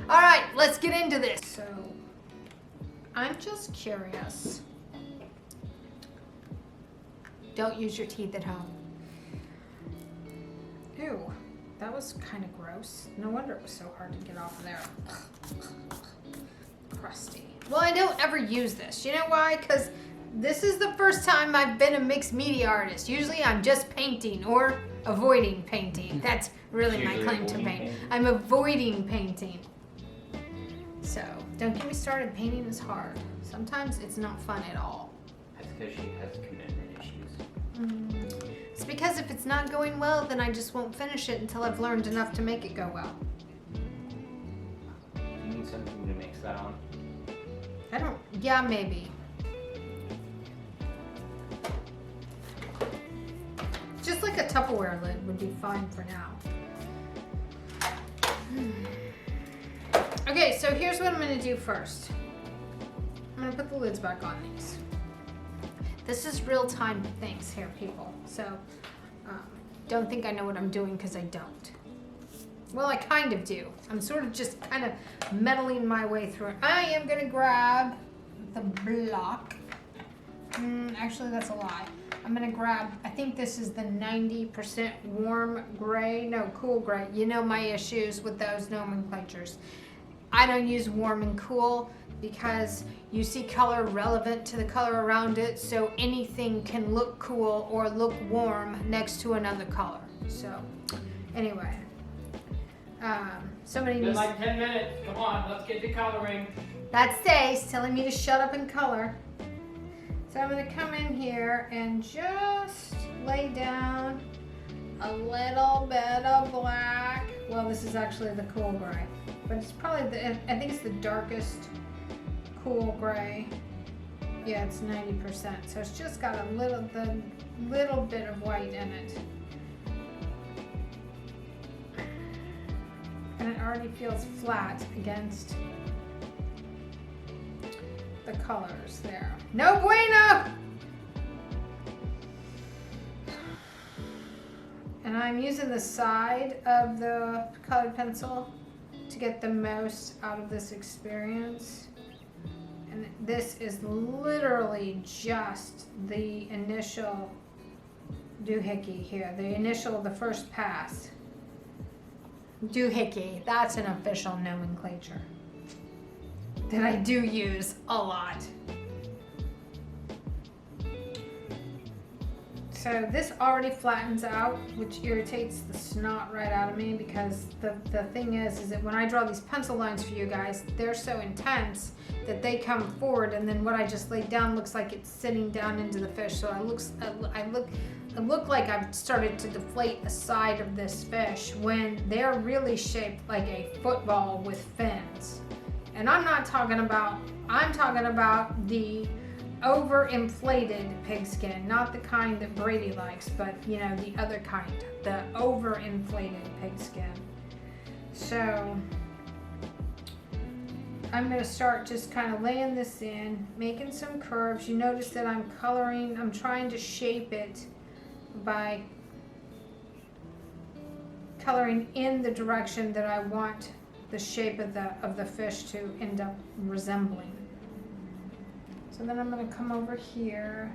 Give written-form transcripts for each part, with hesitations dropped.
All right, let's get into this. So, I'm just curious. Don't use your teeth at home. Ew, that was kind of gross. No wonder it was so hard to get off of there. Crusty. Well, I don't ever use this. You know why? Because this is the first time I've been a mixed media artist. Usually I'm just painting or avoiding painting. That's really my claim to fame. I'm avoiding painting. So, don't get me started. Painting is hard. Sometimes it's not fun at all. That's because she has commitment issues. It's because if it's not going well, then I just won't finish it until I've learned enough to make it go well. You need something to mix that on? Yeah, maybe. Just like a Tupperware lid would be fine for now. Okay, so here's what I'm going to do first. I'm going to put the lids back on these. This is real-time things here, people. So don't think I know what I'm doing because I don't. Well, I kind of do. I'm sort of just kind of meddling my way through it. I am going to grab the block. Actually, that's a lie. I'm going to grab, I think this is the 90% warm gray. No, cool gray. You know my issues with those nomenclatures. I don't use warm and cool because you see color relevant to the color around it, so anything can look cool or look warm next to another color. So, anyway. Somebody Been needs... like 10 minutes. Come on, let's get to coloring. That's Stace telling me to shut up and color. So I'm going to come in here and just lay down a little bit of black. Well, this is actually the cool gray, but it's probably I think it's the darkest cool gray. Yeah, it's 90%. So it's just got a little bit of white in it. And it already feels flat against the colors there. No bueno! And I'm using the side of the colored pencil to get the most out of this experience. And this is literally just the initial doohickey here, the first pass. Doohickey, that's an official nomenclature that I do use a lot. So this already flattens out, which irritates the snot right out of me because the thing is that when I draw these pencil lines for you guys, they're so intense that they come forward, and then what I just laid down looks like it's sitting down into the fish. So it look like I've started to deflate the side of this fish when they're really shaped like a football with fins. And I'm talking about the overinflated pigskin, not the kind that Brady likes, but you know, the other kind, the overinflated pigskin. So I'm going to start just kind of laying this in, making some curves. You notice that I'm trying to shape it by coloring in the direction that I want the shape of the fish to end up resembling. So then I'm going to come over here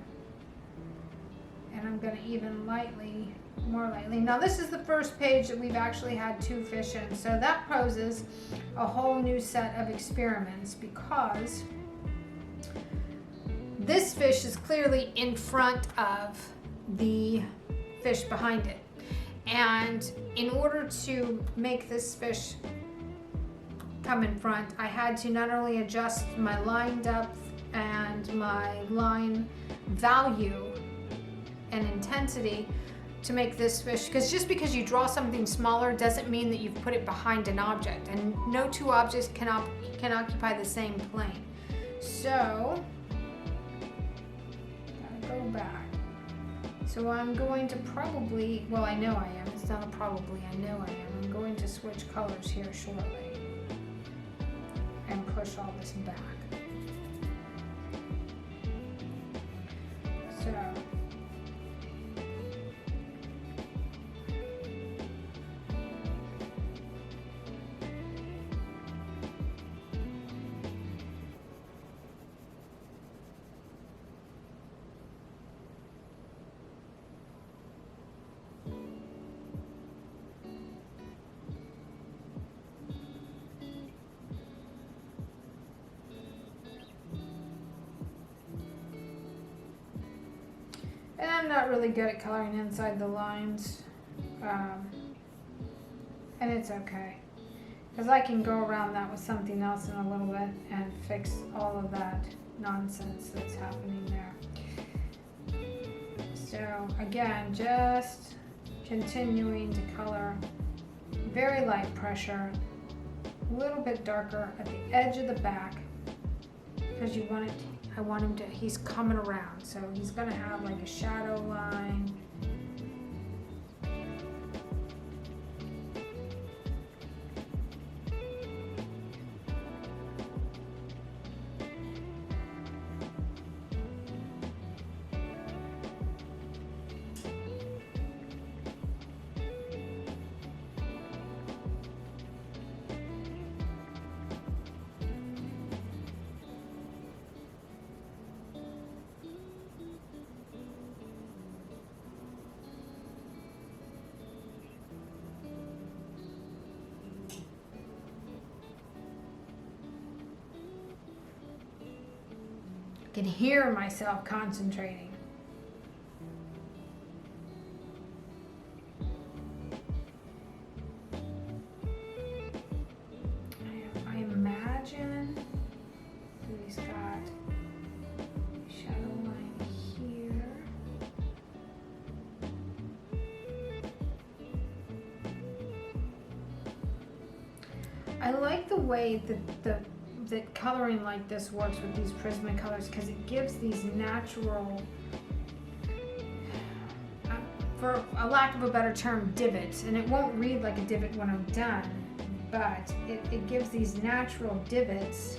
and I'm going to even more lightly. Now this is the first page that we've actually had two fish in, so that poses a whole new set of experiments because this fish is clearly in front of the fish behind it. And in order to make this fish come in front, I had to not only adjust my line depth and my line value and intensity to make this fish, because just because you draw something smaller doesn't mean that you've put it behind an object, and no two objects can occupy the same plane. So, gotta go back. So I'm going to probably, well, I know I am, it's not a probably, I know I am. I'm going to switch colors here shortly and push all this back. So, I'm not really good at coloring inside the lines, and it's okay, because I can go around that with something else in a little bit and fix all of that nonsense that's happening there. So again, just continuing to color, very light pressure, a little bit darker at the edge of the back, because you want it, I want him to, he's coming around, so he's gonna have like a shadow line. I can hear myself concentrating. I imagine that he's got a shadow line here. I like the way that coloring like this works with these Prismacolors, because it gives these natural, for a lack of a better term, divots. And it won't read like a divot when I'm done, but it gives these natural divots.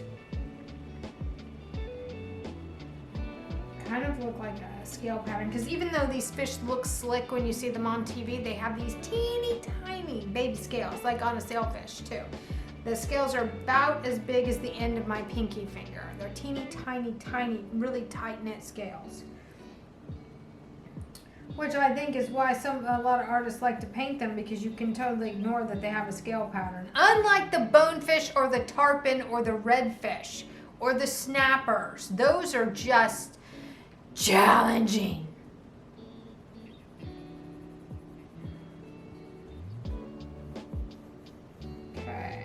Kind of look like a scale pattern, because even though these fish look slick when you see them on TV, they have these teeny tiny baby scales, like on a sailfish too. The scales are about as big as the end of my pinky finger. They're teeny tiny, really tight knit scales. Which I think is why a lot of artists like to paint them, because you can totally ignore that they have a scale pattern. Unlike the bonefish or the tarpon or the redfish or the snappers, those are just challenging. Okay.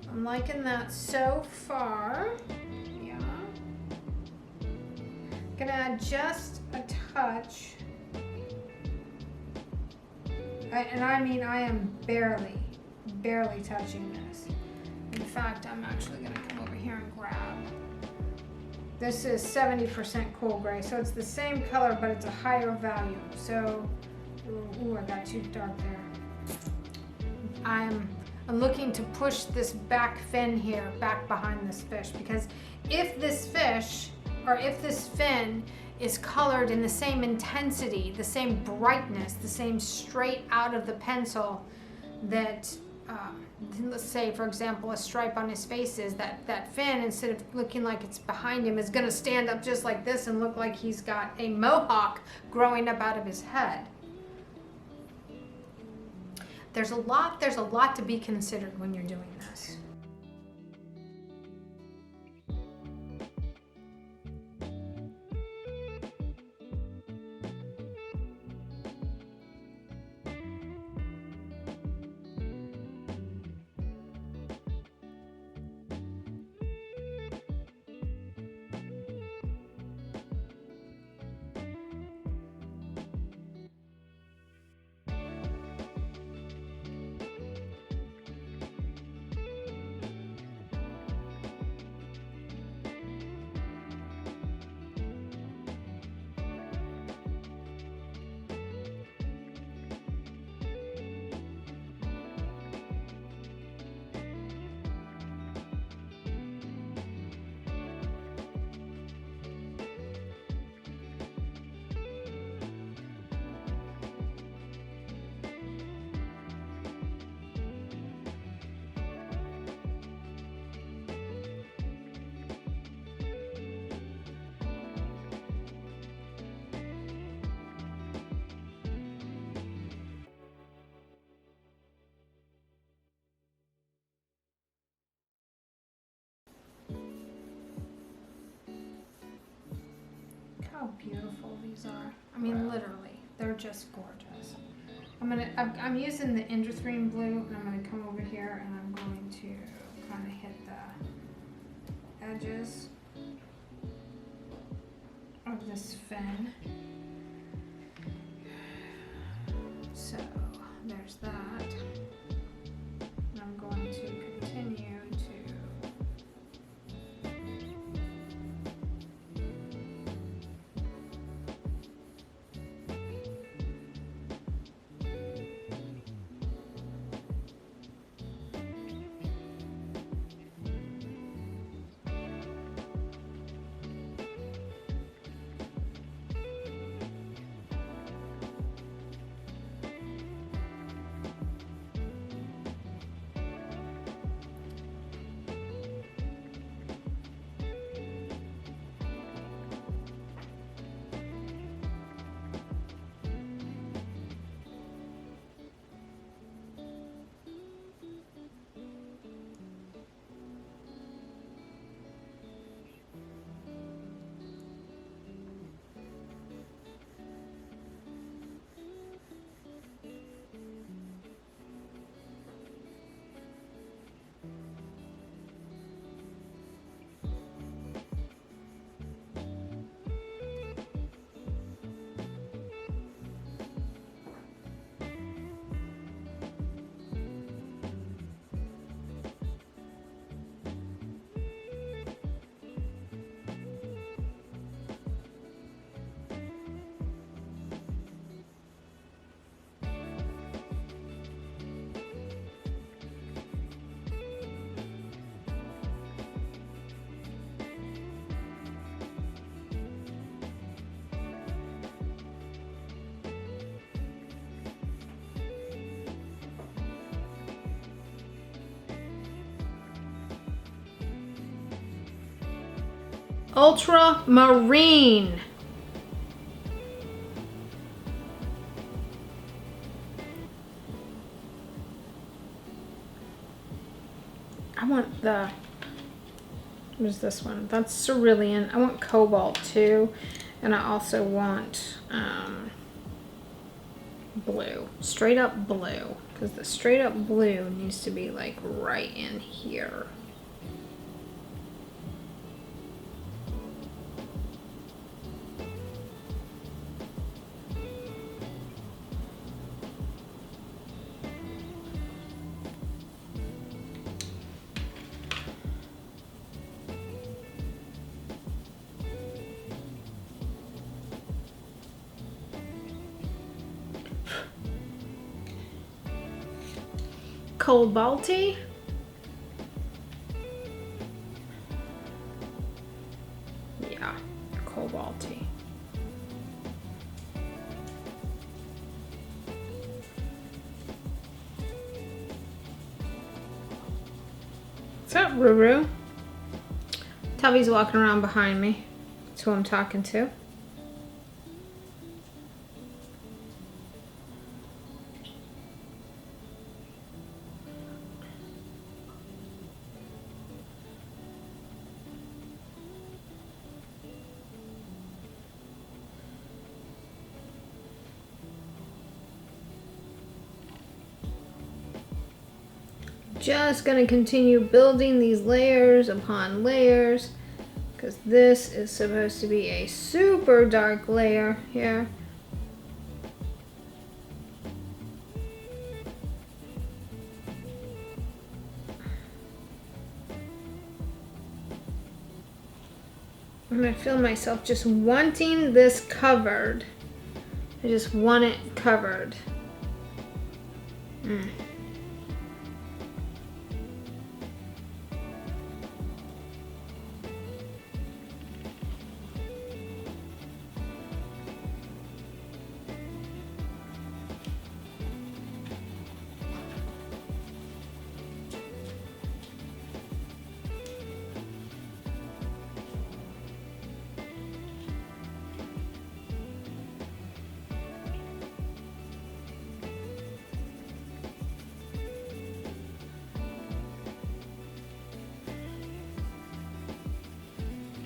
I'm liking that so far. Yeah. Gonna add just a touch. And I mean, I am barely touching this. In fact, I'm actually gonna come over here and grab. This is 70% cool gray, so it's the same color, but it's a higher value. So, ooh, I got too dark there. I'm looking to push this back fin here, back behind this fish, because if this fish, or if this fin is colored in the same intensity, the same brightness, the same straight out of the pencil that, let's say, for example, a stripe on his face is, that fin, instead of looking like it's behind him, is going to stand up just like this and look like he's got a mohawk growing up out of his head. There's a lot to be considered when you're doing this. how beautiful these are. I mean, Wow. literally, they're just gorgeous. I'm using the Indrathrine blue, and I'm gonna come over here and I'm going to kind of hit the edges of this fin. So there's that. And I'm going to continue to ultramarine. I want the, what is this one? That's cerulean. I want cobalt too. And I also want blue, straight up blue. Because the straight up blue needs to be like right in here. Cobalty. Yeah, cobalty. What's up, Ruru? Tubby's walking around behind me. That's who I'm talking to. Just gonna continue building these layers upon layers because this is supposed to be a super dark layer here. And I feel myself just wanting this covered. I just want it covered.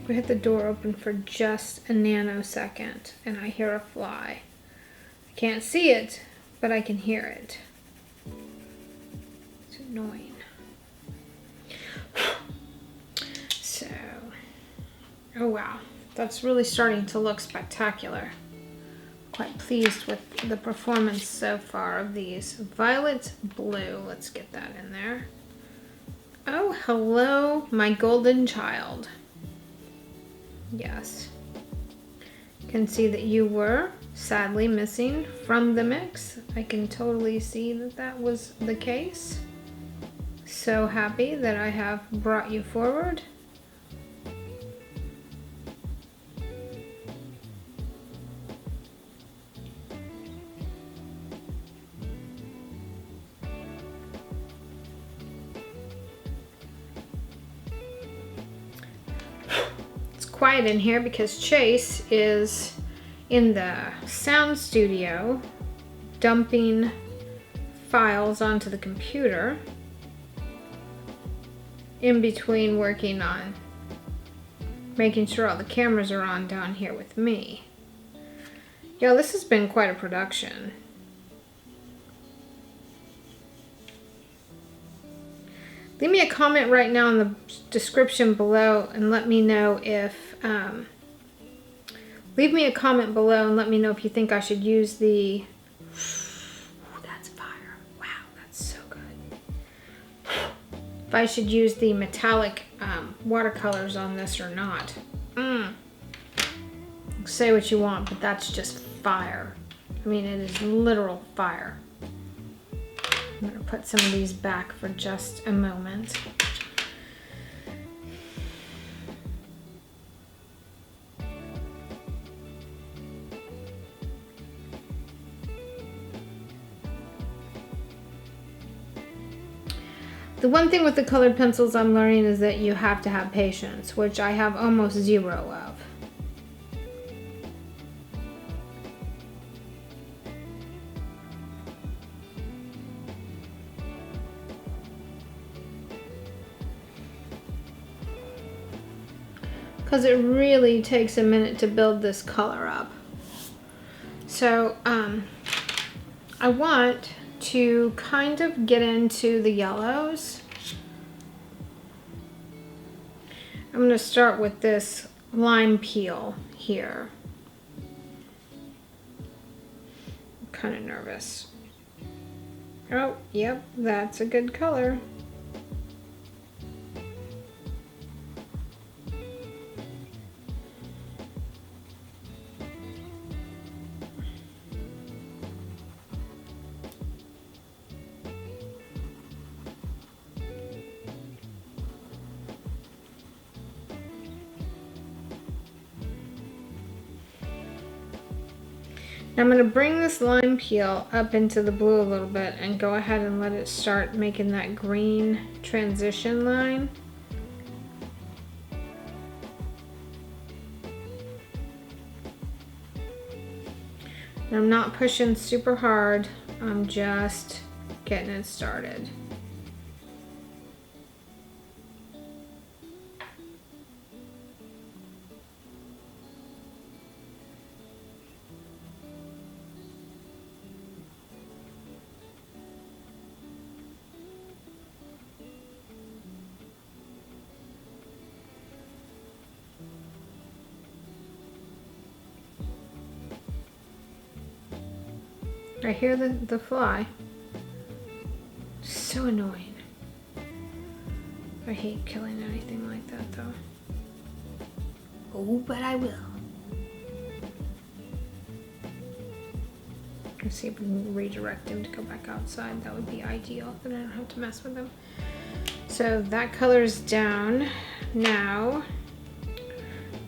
We had the door open for just a nanosecond and I hear a fly. I can't see it, but I can hear it. It's annoying. So, oh wow, that's really starting to look spectacular. Quite pleased with the performance so far of these. Violet blue, let's get that in there. Oh, hello, my golden child. Yes. You can see that you were sadly missing from the mix. I can totally see that that was the case. So happy that I have brought you forward. Quiet in here because Chase is in the sound studio dumping files onto the computer in between working on making sure all the cameras are on down here with me. Yeah, this has been quite a production. Leave me a comment right now in the description below and let me know if, leave me a comment below and let me know if you think I should use the, ooh, that's fire. Wow, that's so good. If I should use the metallic watercolors on this or not. Say what you want, but that's just fire. I mean, it is literal fire. I'm going to put some of these back for just a moment. The one thing with the colored pencils I'm learning is that you have to have patience, which I have almost zero of. Because it really takes a minute to build this color up. So I want to kind of get into the yellows. I'm going to start with this lime peel here. I'm kind of nervous. Oh, yep, that's a good color. Now I'm going to bring this lime peel up into the blue a little bit and go ahead and let it start making that green transition line. And I'm not pushing super hard, I'm just getting it started. I hear the fly. So annoying. I hate killing anything like that though. Oh, but I will. Let's see if we can redirect him to go back outside. That would be ideal, then I don't have to mess with him. So that color's down. Now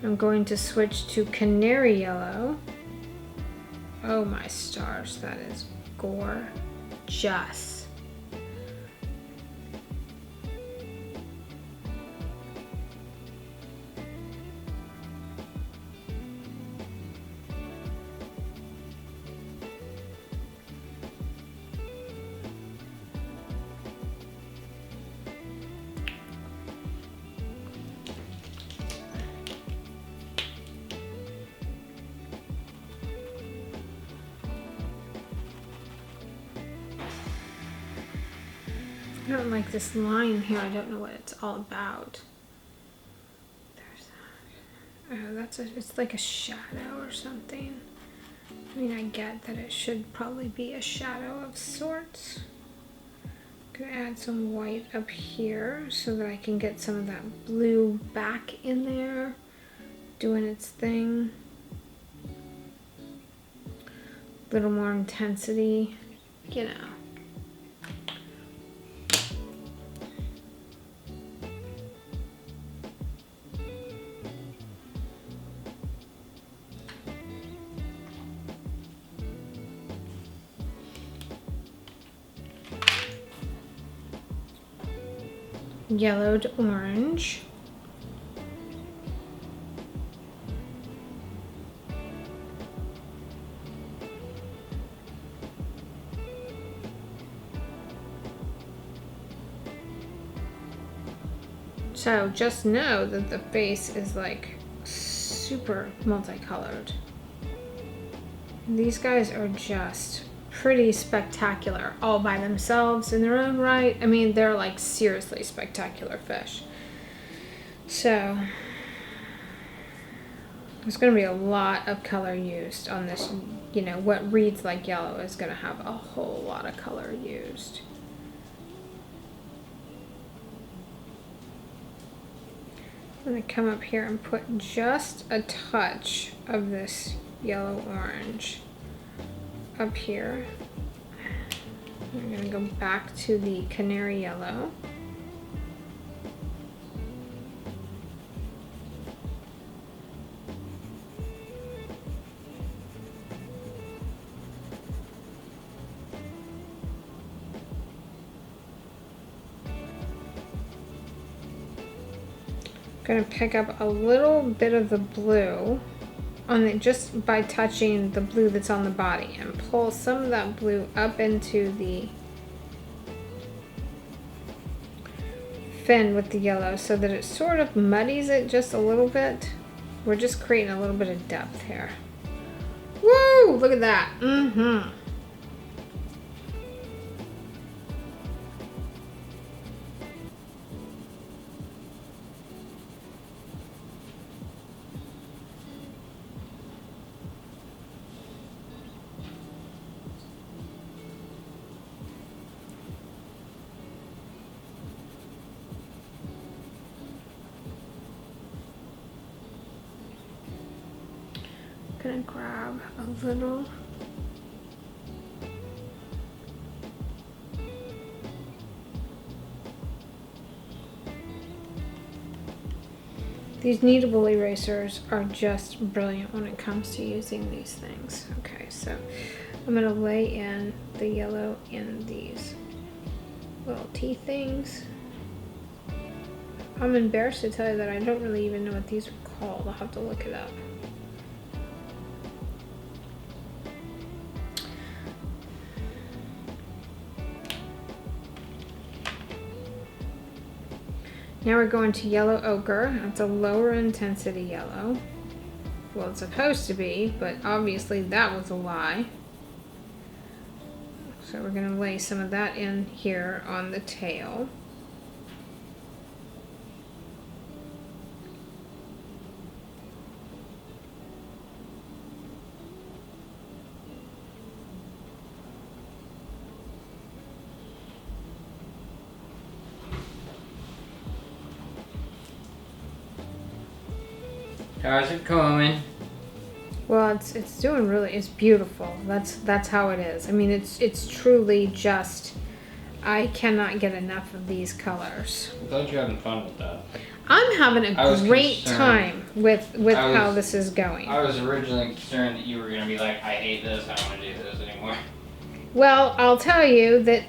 I'm going to switch to canary yellow. Oh my stars, that is gorgeous. I don't like this line here. I don't know what it's all about. It's like a shadow or something. I mean, I get that it should probably be a shadow of sorts. I'm gonna add some white up here so that I can get some of that blue back in there, doing its thing. A little more intensity, you know. Yellowed orange. So just know that the face is like super multicolored. These guys are just pretty spectacular all by themselves in their own right. I mean, they're like seriously spectacular fish. So there's going to be a lot of color used on this. You know, what reads like yellow is going to have a whole lot of color used. I'm going to come up here and put just a touch of this yellow orange up here. I'm going to go back to the canary yellow. Going to pick up a little bit of the blue on it just by touching the blue that's on the body and pull some of that blue up into the fin with the yellow so that it sort of muddies it just a little bit. We're just creating a little bit of depth here. Woo! Look at that. Mm-hmm. Gonna grab a little these kneadable erasers are just brilliant when it comes to using these things. Okay, so I'm gonna lay in the yellow in these little tea things. I'm embarrassed to tell you that I don't really even know what these are called. I'll have to look it up. Now we're going to yellow ochre. It's a lower intensity yellow. Well, it's supposed to be, but obviously that was a lie. So we're going to lay some of that in here on the tail. How's it going? Well, it's doing really, it's beautiful. That's how it is. I mean, it's truly just, I cannot get enough of these colors. I'm glad you're having fun with that. I'm having a great time with how this is going. I was originally concerned that you were going to be like, I hate this, I don't want to do this anymore. Well, I'll tell you that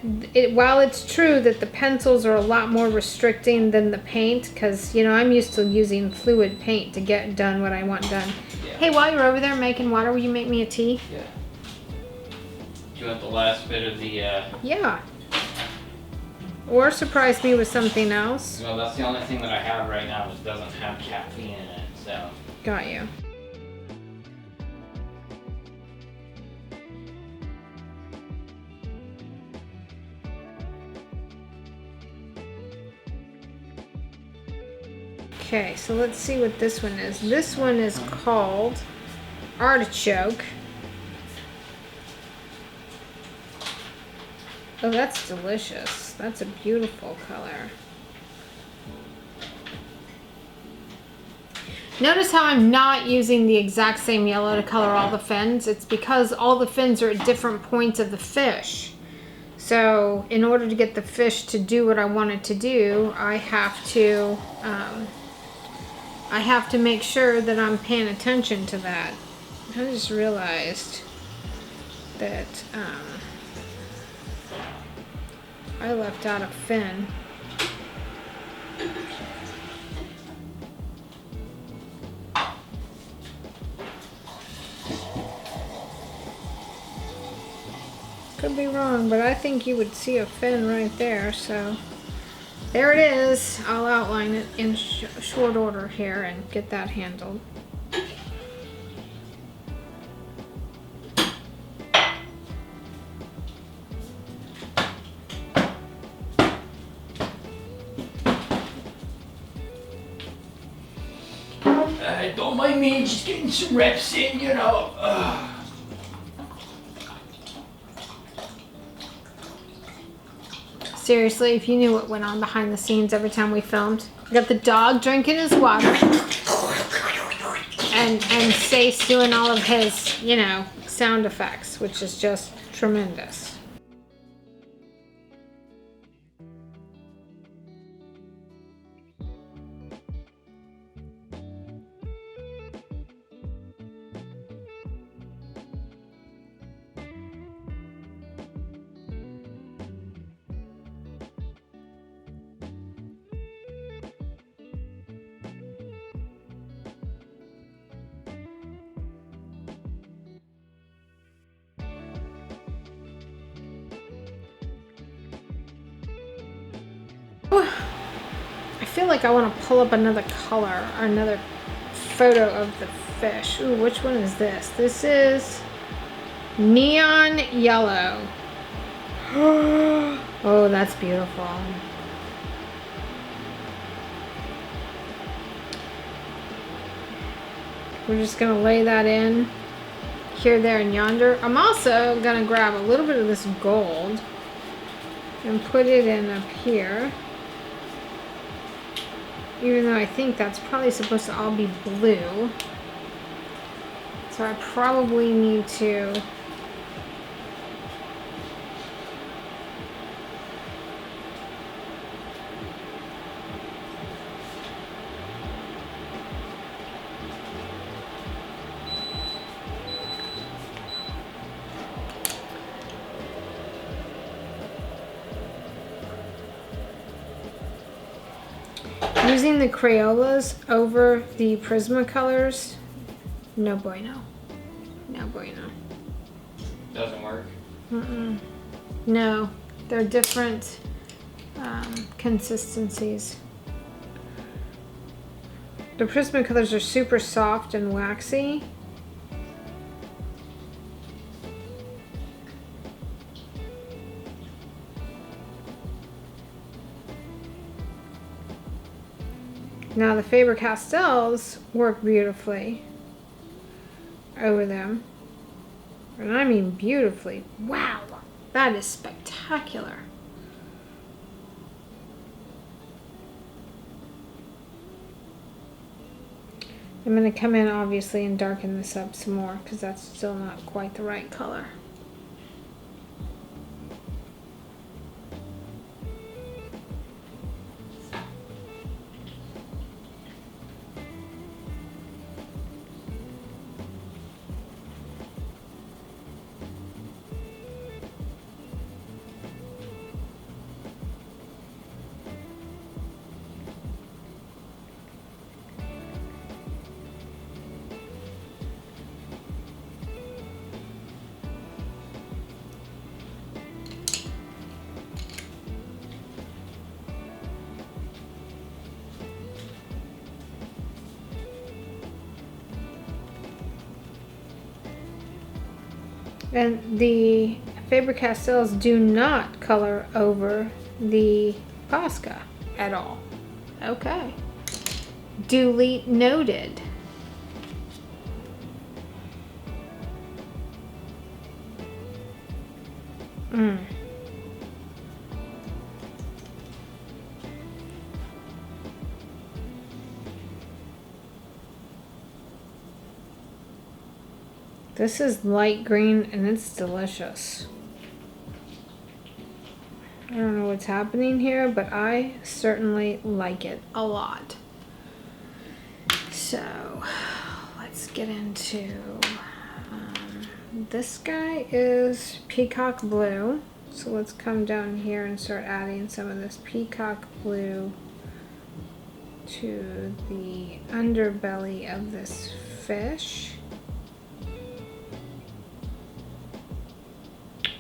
while it's true that the pencils are a lot more restricting than the paint, because, you know, I'm used to using fluid paint to get done what I want done. Yeah. Hey, while you're over there making water, will you make me a tea? Yeah. Do you want the last bit of the... Yeah. Or surprise me with something else. Well, that's the only thing that I have right now that doesn't have caffeine in it, so... Got you. Okay, so let's see what this one is. This one is called Artichoke. Oh, that's delicious. That's a beautiful color. Notice how I'm not using the exact same yellow to color all the fins. It's because all the fins are at different points of the fish. So in order to get the fish to do what I want it to do, I have to make sure that I'm paying attention to that. I just realized that I left out a fin. Could be wrong, but I think you would see a fin right there, so there it is. I'll outline it in short order here and get that handled. Don't mind me, just getting some reps in, you know. Seriously, if you knew what went on behind the scenes every time we filmed. We got the dog drinking his water. And Sace doing all of his, you know, sound effects, which is just tremendous. I feel like I want to pull up another color or another photo of the fish. Ooh, which one is this? This is neon yellow. Oh, that's beautiful. We're just gonna lay that in here, there, and yonder. I'm also gonna grab a little bit of this gold and put it in up here. Even though I think that's probably supposed to all be blue. So I probably need to using the Crayolas over the Prismacolors, no bueno. No bueno. Doesn't work. No, they're different consistencies. The Prismacolors are super soft and waxy. Now the Faber-Castells work beautifully over them. And I mean beautifully. Wow, that is spectacular. I'm going to come in obviously and darken this up some more because that's still not quite the right color. And the Faber-Castells do not color over the Posca at all. Okay. Duly noted. This is light green and it's delicious. I don't know what's happening here, but I certainly like it a lot. So let's get into this guy is peacock blue. So let's come down here and start adding some of this peacock blue to the underbelly of this fish.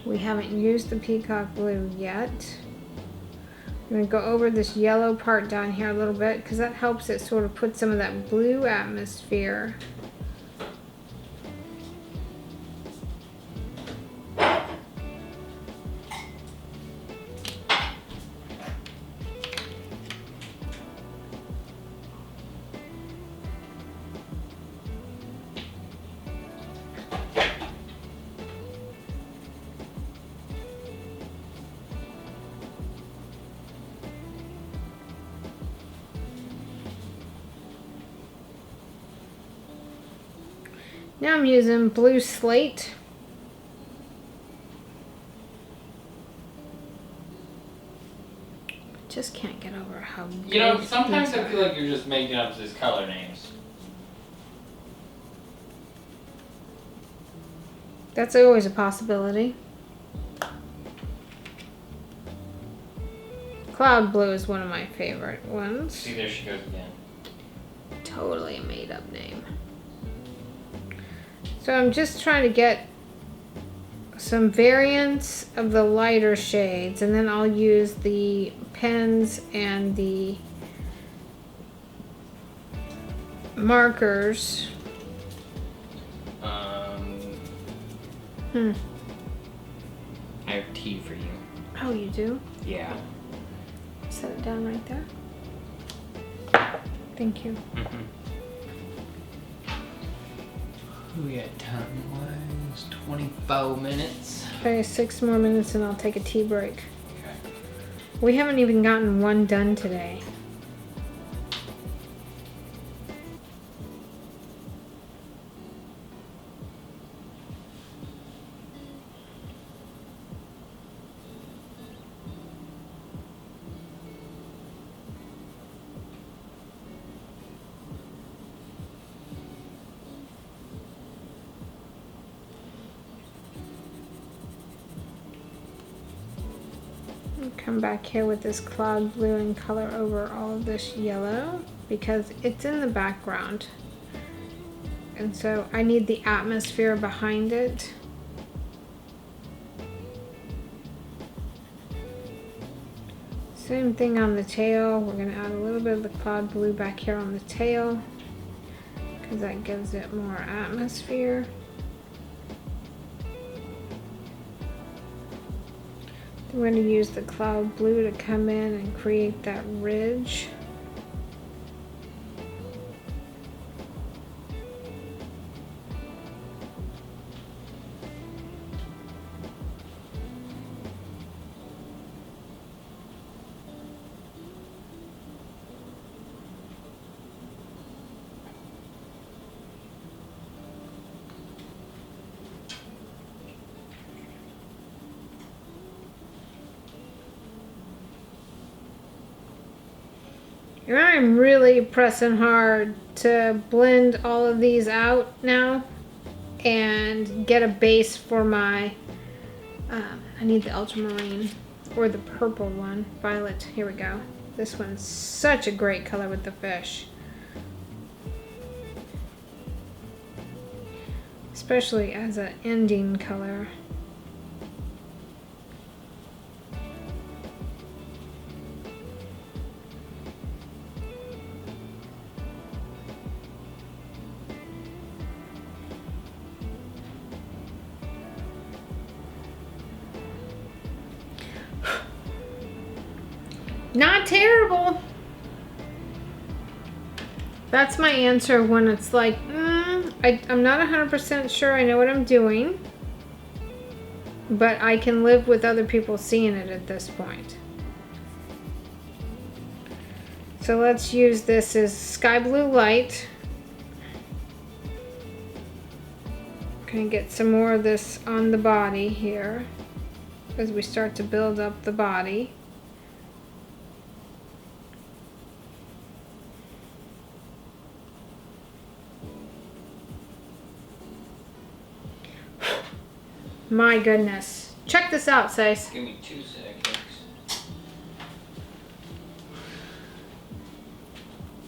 We haven't used the peacock blue yet. I'm going to go over this yellow part down here a little bit because that helps it sort of put some of that blue atmosphere. Now I'm using blue slate. Just can't get over how good. You know, sometimes I feel like you're just making up these color names. That's always a possibility. Cloud blue is one of my favorite ones. See, there she goes again. Totally a made up name. So I'm just trying to get some variants of the lighter shades, and then I'll use the pens and the markers. I have tea for you. Oh, you do? Yeah. Set it down right there. Thank you. We got time-wise 24 minutes. Okay, 6 more minutes and I'll take a tea break. Okay. We haven't even gotten one done today. Come back here with this cloud blue and color over all of this yellow because it's in the background, and so I need the atmosphere behind it. Same thing on the tail. We're going to add a little bit of the cloud blue back here on the tail because that gives it more atmosphere. We're going to use the cloud blue to come in and create that ridge. And I'm really pressing hard to blend all of these out now and get a base for my, I need the ultramarine or the purple one, violet, here we go. This one's such a great color with the fish. Especially as an ending color. Not terrible. That's my answer when it's like, I'm not 100% sure I know what I'm doing, but I can live with other people seeing it at this point. So let's use this as sky blue light. Gonna get some more of this on the body here as we start to build up the body. My goodness. Check this out, Sace. Give me 2 seconds.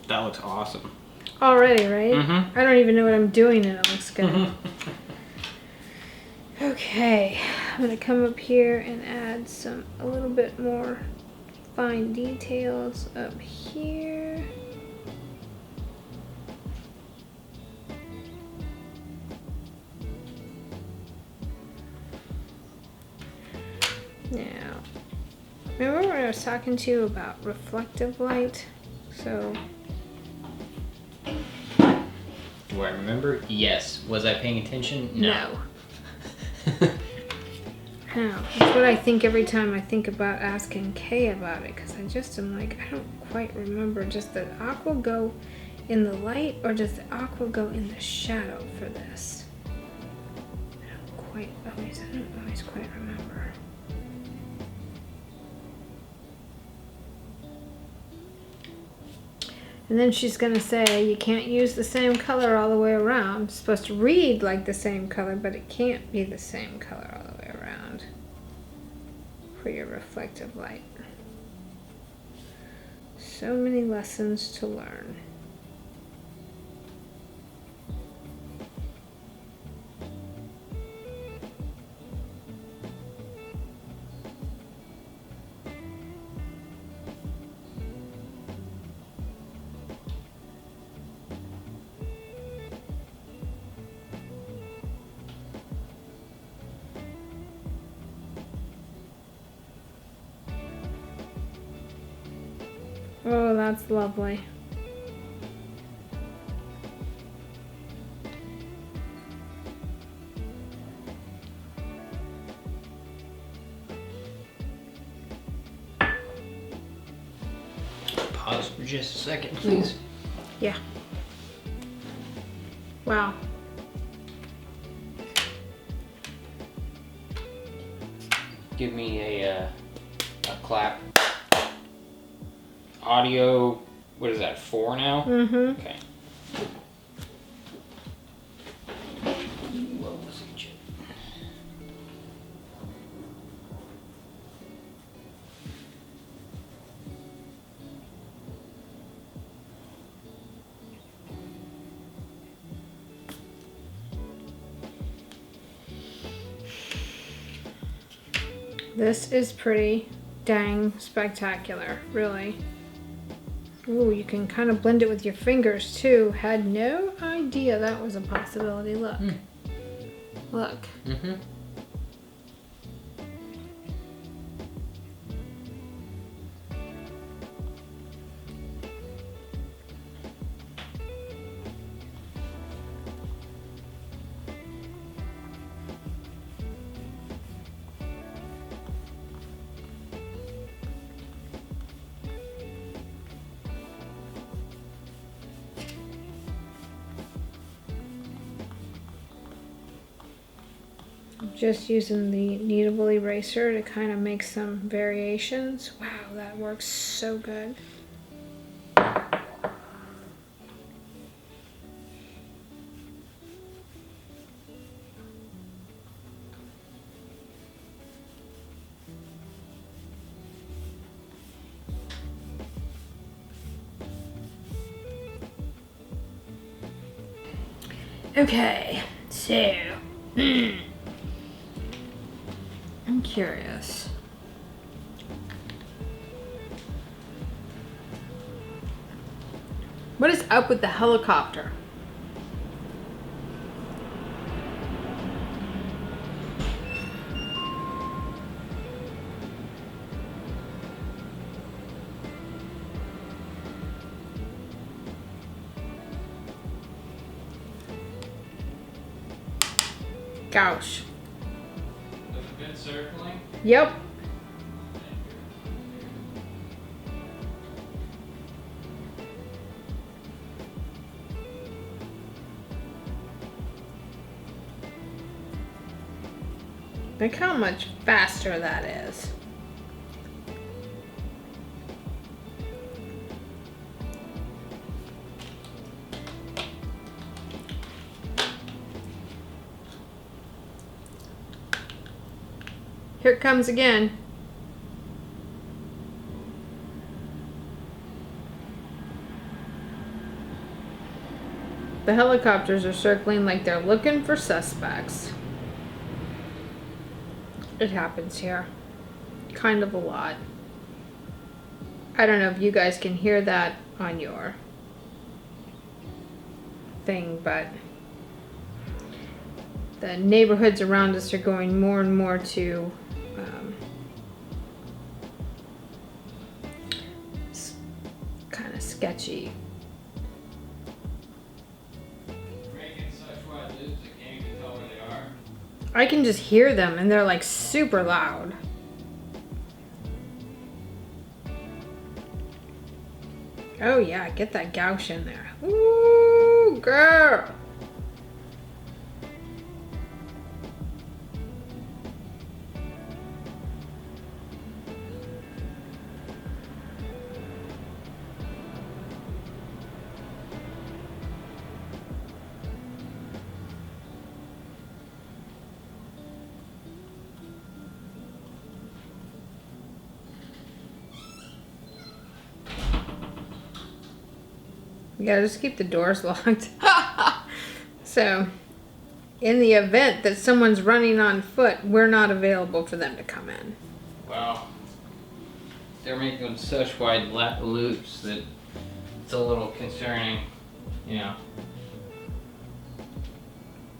That looks awesome. Already, right? Mm-hmm. I don't even know what I'm doing and it looks good. Okay, I'm gonna come up here and add a little bit more fine details up here. Now, remember when I was talking to you about reflective light? So, Do I remember? Yes. Was I paying attention? No. How? That's what I think every time I think about asking Kay about it, because I just am like, I don't quite remember. Does the aqua go in the light or does the aqua go in the shadow for this? I don't always quite remember. And then she's gonna say you can't use the same color all the way around. It's supposed to read like the same color, but it can't be the same color all the way around for your reflective light. So many lessons to learn. Oh, that's lovely. Pause for just a second, please. Yeah. Wow. Give me a clap. Audio, what is that, 4 now? Mm-hmm. Okay. What was each? This is pretty dang spectacular, really. Ooh, you can kind of blend it with your fingers too. Had no idea that was a possibility. Look. Look. Mm-hmm. Just using the kneadable eraser to kind of make some variations. Wow, that works so good. Okay, so I'm curious. What is up with the helicopter? Goush. Looking good circling. Yep. Look how much faster that is. Here it comes again. The helicopters are circling like they're looking for suspects. It happens here. Kind of a lot. I don't know if you guys can hear that on your thing, but the neighborhoods around us are going more and more to kind of sketchy. Making such wide loops, I can't even tell where they are. I can just hear them and they're like super loud. Oh yeah, get that gouge in there. Ooh, girl. You gotta just keep the doors locked. So, in the event that someone's running on foot, we're not available for them to come in. Well, they're making such wide loops that it's a little concerning, you know.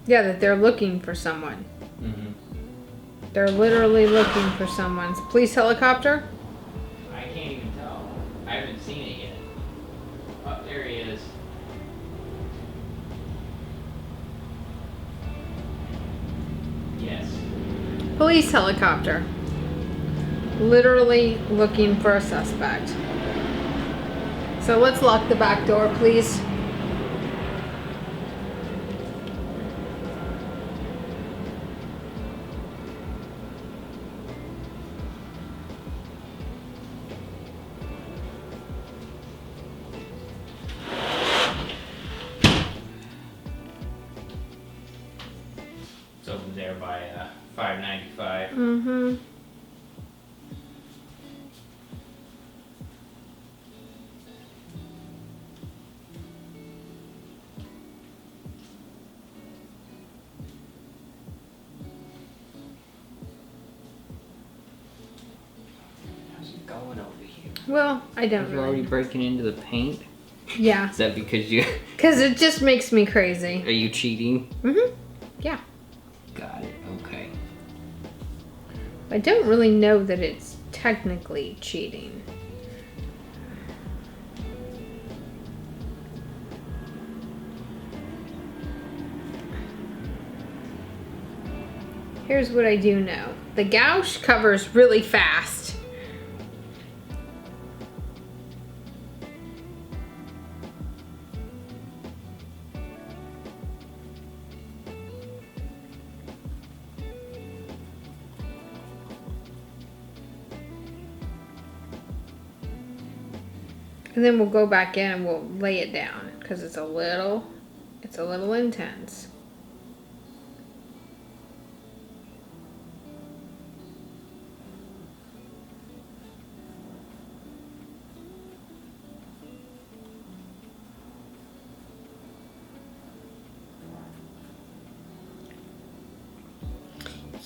Yeah, that they're looking for someone. Mm-hmm. They're literally looking for someone. Police helicopter? I can't even tell. I haven't seen it yet. Oh, there he is. Yes. Police helicopter. Literally looking for a suspect. So let's lock the back door, please. It's over there by 595. Mm-hmm. How's it going over here? Well, I don't You're already really. breaking into the paint? Yeah, Is that because you because it just makes me crazy. are you cheating? Mm-hmm. Yeah. Got it. Okay. I don't really know that it's technically cheating. Here's what I do know. The gouge covers really fast. And then we'll go back in and we'll lay it down because it's a little intense.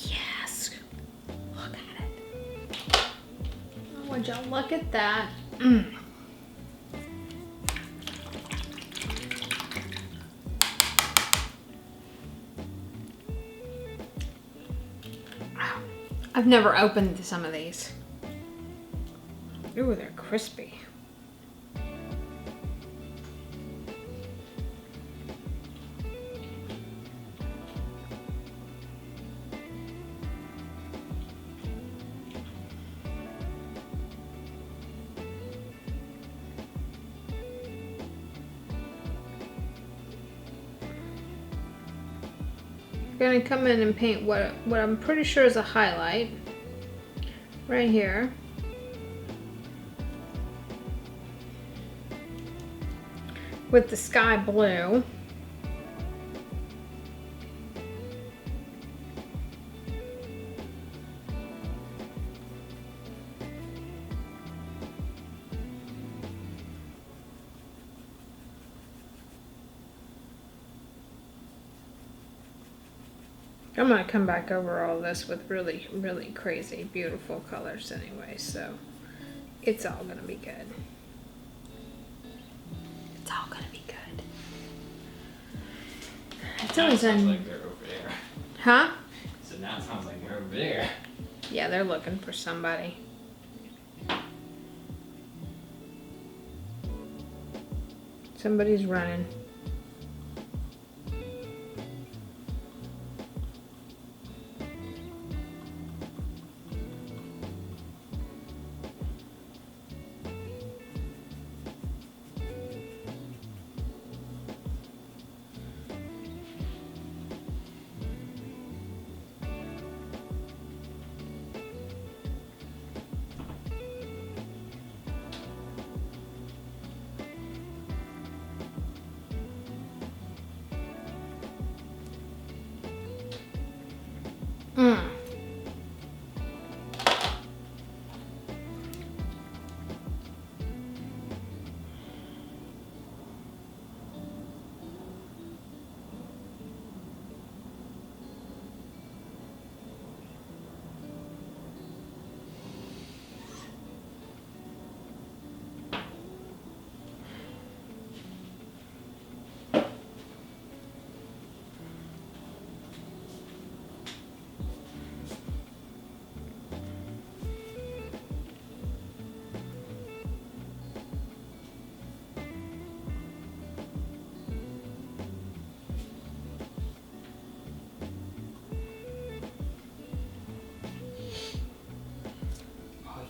Yes. Look at it. Oh, would y'all look at that? I've never opened some of these. Ooh, they're crispy. gonna come in and paint what I'm pretty sure is a highlight right here. With the sky blue. I'm gonna come back over all this with really, really crazy, beautiful colors anyway, so it's all gonna be good. It's all gonna be good. It's always sounds like they're over there. Huh? So now it sounds like they're over there. Yeah, they're looking for somebody. Somebody's running.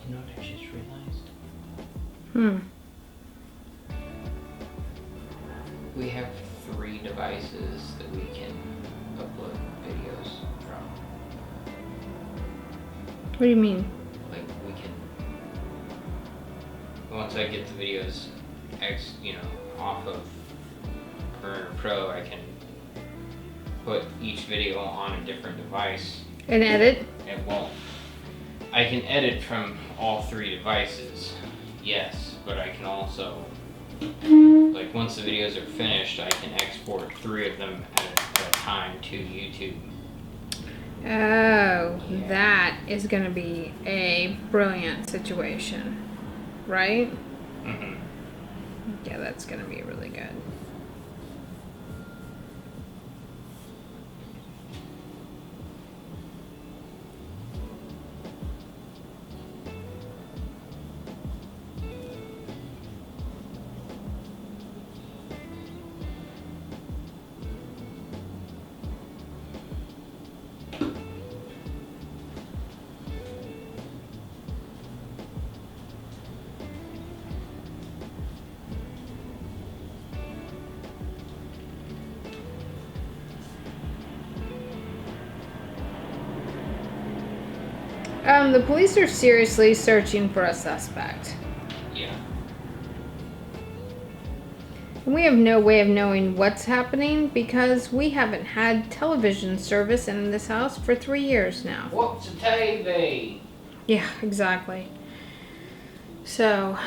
You know what I just realized? We have 3 devices that we can upload videos from. What do you mean? Like we can, once I get the videos off of Premiere Pro, I can put each video on a different device. And edit? It won't. I can edit from all 3 devices, yes, but I can also, like once the videos are finished, I can export 3 of them at a time to YouTube. Oh, that is gonna be a brilliant situation, right? Mm-hmm. Yeah, that's gonna be really good. The police are seriously searching for a suspect. Yeah. We have no way of knowing what's happening because we haven't had television service in this house for 3 years now. What's a TV? Yeah, exactly. So,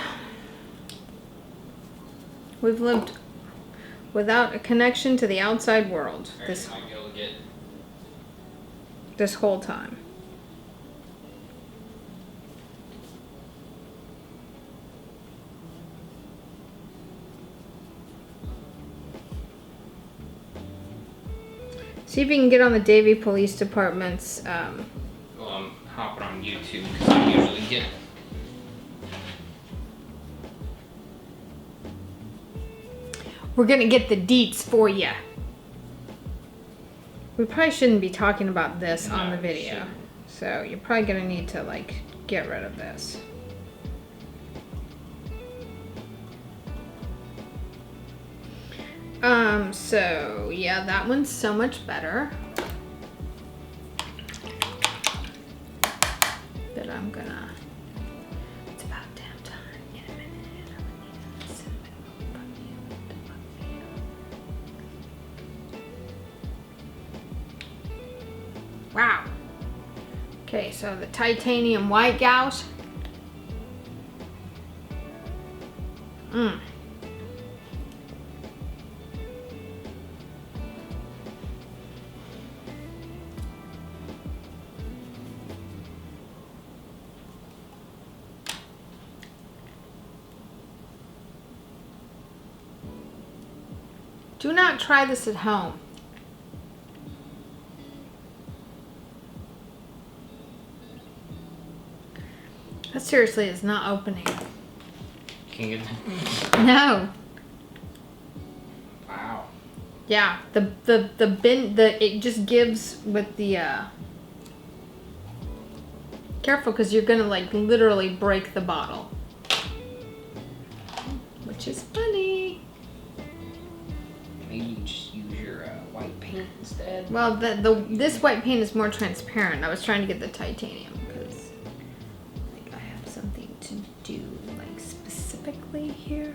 we've lived without a connection to the outside world Might be able to get. this whole time. See if you can get on the Davie Police Department's. Well, I'm hopping on YouTube because I usually get. We're gonna get the deets for you. We probably shouldn't be talking about this on the No, video. shouldn't. So you're probably gonna need to like get rid of this. So yeah, that one's so much better. Okay, so the titanium white gouache. Do not try this at home. That seriously is not opening. Can you get that? No. Wow. Yeah, it just gives with the careful, because you're gonna like literally break the bottle, which is funny. Maybe you just use your white paint instead. Well, this white paint is more transparent. I was trying to get the titanium because like I have something to do like specifically here.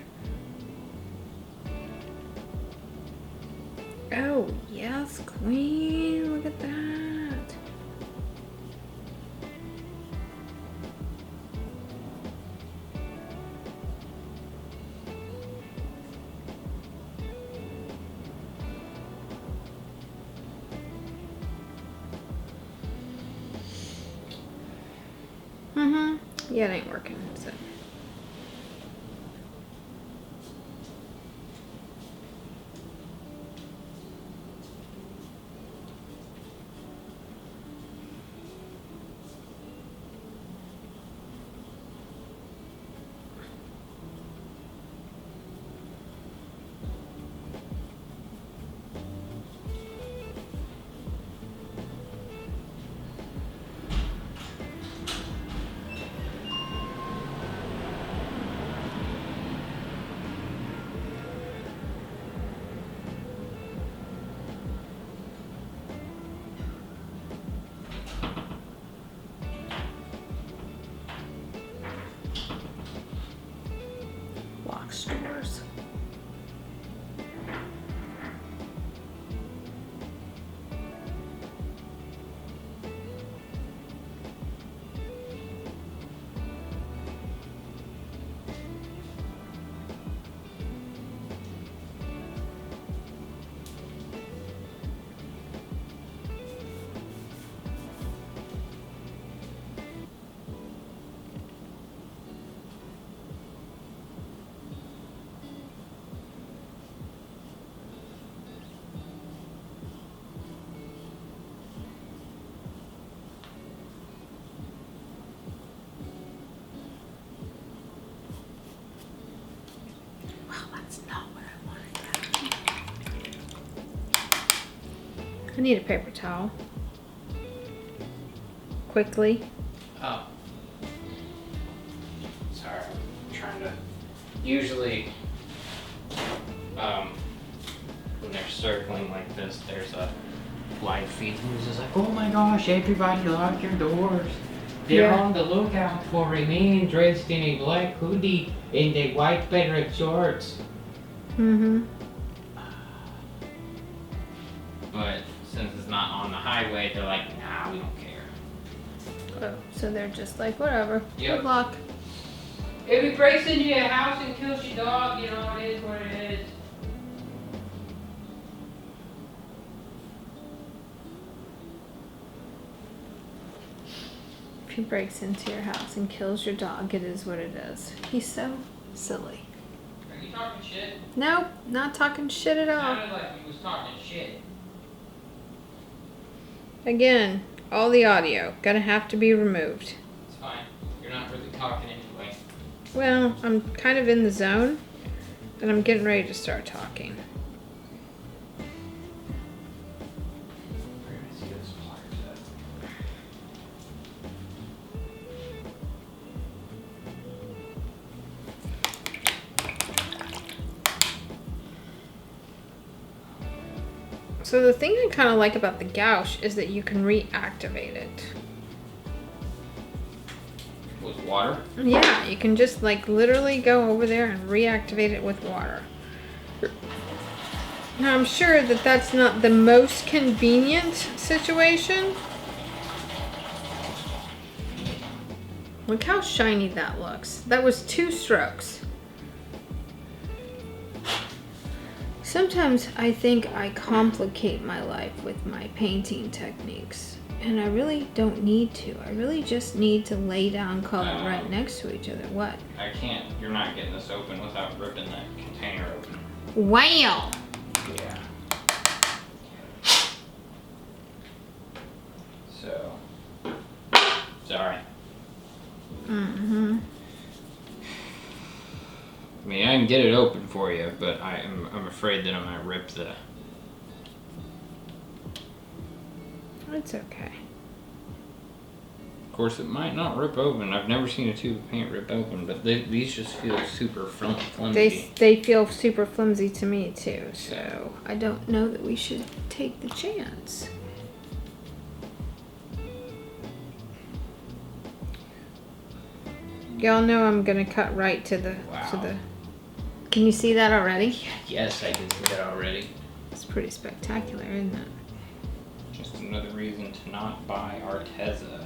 Oh yes, queen, look at that. Yeah, it ain't working, so. Stores. I need a paper towel. Quickly. Oh. Sorry, I'm trying to. Usually, when they're circling like this, there's a live feed who's just like, oh my gosh, everybody lock your doors. They're on the lookout for a man dressed in a black hoodie and a white pair of shorts. But since it's not on the highway, they're like, nah, we don't care. Oh, so they're just like, whatever. Yep. Good luck. If he breaks into your house and kills your dog, you know, it is what it is. If he breaks into your house and kills your dog, it is what it is. He's so silly. Are you talking shit? Nope, not talking shit at all. Sounded like he was talking shit. Again, all the audio gonna have to be removed. It's fine. You're not really talking anyway. Well, I'm kind of in the zone, and I'm getting ready to start talking. Where did I see those flyers So the thing I kind of like about the gouache is that you can reactivate it. at? With water? Yeah, you can just like literally go over there and reactivate it with water. Now I'm sure that that's not the most convenient situation. Look how shiny that looks. That was 2 strokes. Sometimes I think I complicate my life with my painting techniques, and I really don't need to. I really just need to lay down color right next to each other. What? I can't. You're not getting this open without ripping that container open. Wow! Yeah. So. Sorry. Mm-hmm. I mean, I can get it open for you, but I'm afraid that I'm gonna rip the. It's okay. Of course, it might not rip open. I've never seen a tube of paint rip open, but these just feel super flimsy. They feel super flimsy to me too, so I don't know that we should take the chance. Y'all know I'm gonna cut right to the Wow. Can you see that already? Yes, I can see that already. It's pretty spectacular, isn't it? Just another reason to not buy Arteza.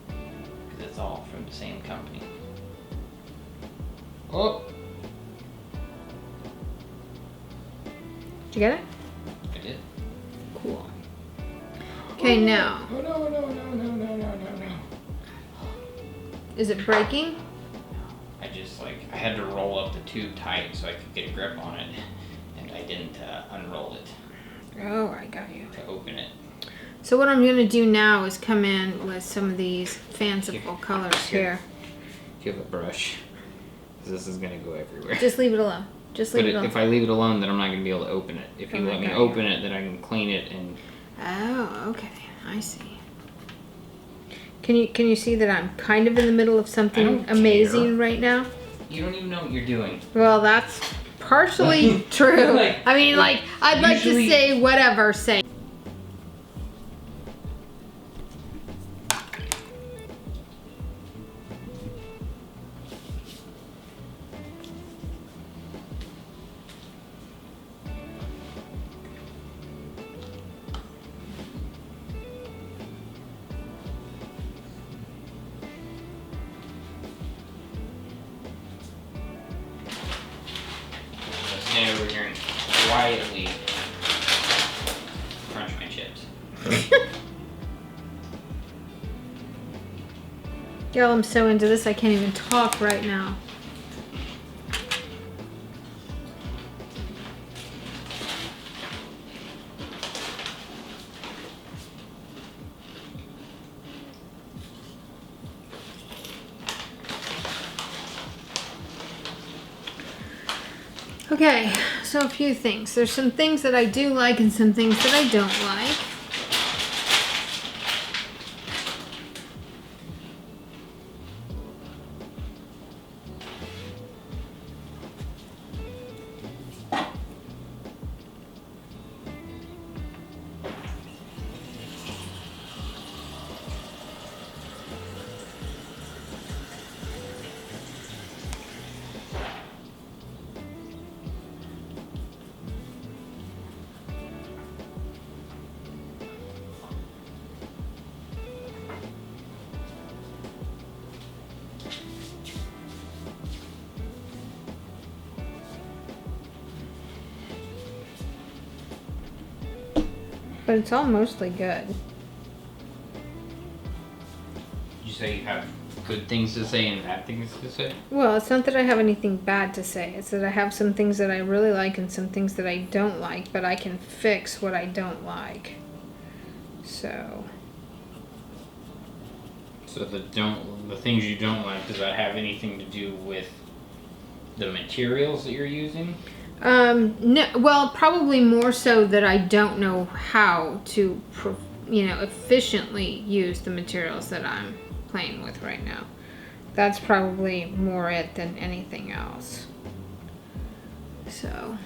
Because it's all from the same company. Oh! Did you get it? I did. Cool. Okay, now. Oh no. Is it breaking? I had to roll up the tube tight so I could get a grip on it. And I didn't unroll it Oh, I got you. to open it. So what I'm gonna do now is come in with some of these fanciful colors here. Do you have a brush? 'Cause this is gonna go everywhere. Just leave it alone. Just leave But it alone. if I leave it alone, then I'm not gonna be able to open it. If you Oh, let me okay. open it, then I can clean it and. Oh, okay. I see. Can you see that I'm kind of in the middle of something don't amazing care. right now? You don't even know what you're doing. Well, that's partially true. Like, I mean, like, I'd like to usually- say whatever, say. I'm gonna stand over here and quietly crunch my chips. Girl, I'm so into this I can't even talk right now. Okay, so a few things. There's some things that I do like and some things that I don't like. But it's all mostly good. You say you have good things to say and bad things to say? Well, it's not that I have anything bad to say. It's that I have some things that I really like and some things that I don't like, but I can fix what I don't like. So, So the things you don't like, does that have anything to do with the materials that you're using? no, well, probably more so that I don't know how to, efficiently use the materials that I'm playing with right now. That's probably more it than anything else. So.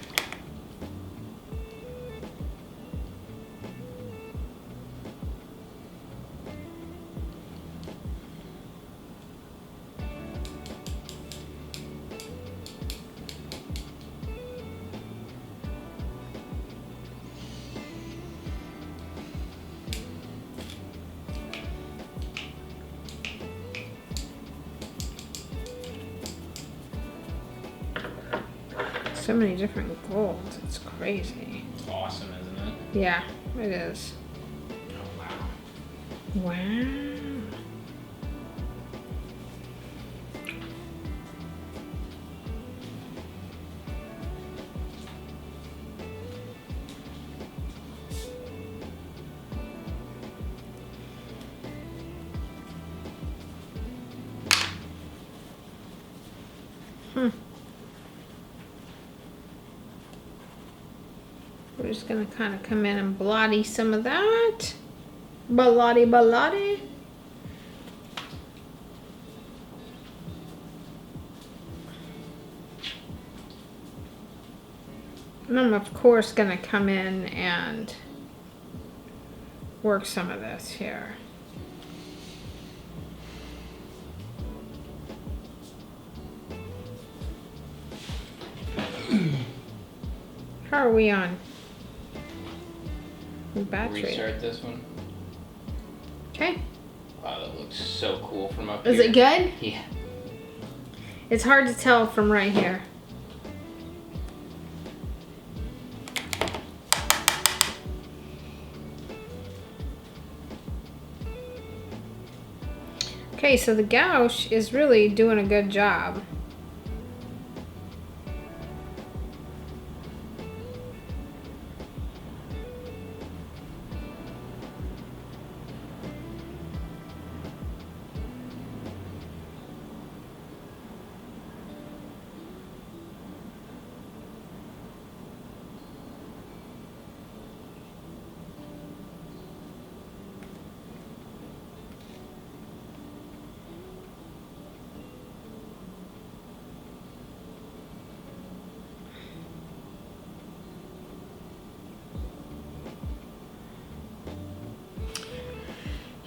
so many different golds. It's crazy. It's awesome, isn't it? Yeah, it is. Oh, wow. Wow. We're just gonna kind of come in and blotty some of that. Baladi baladi. And I'm of course gonna come in and work some of this here. How are we on? Battery. Restart this one. Okay. Wow, that looks so cool from up Is here. it good? Yeah. It's hard to tell from right here. Okay, so the gouache is really doing a good job.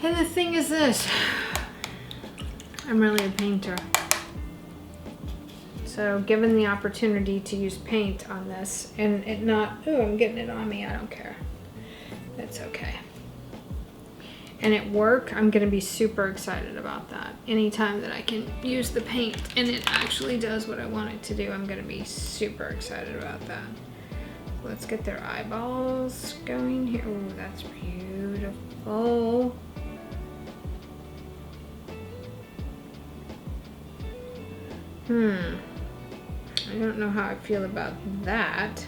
And the thing is this, I'm really a painter. So given the opportunity to use paint on this and it not, oh, I'm getting it on me, I don't care. That's okay. And at work, I'm gonna be super excited about that. Anytime that I can use the paint and it actually does what I want it to do, I'm gonna be super excited about that. Let's get their eyeballs going here. Oh, that's beautiful. I don't know how I feel about that.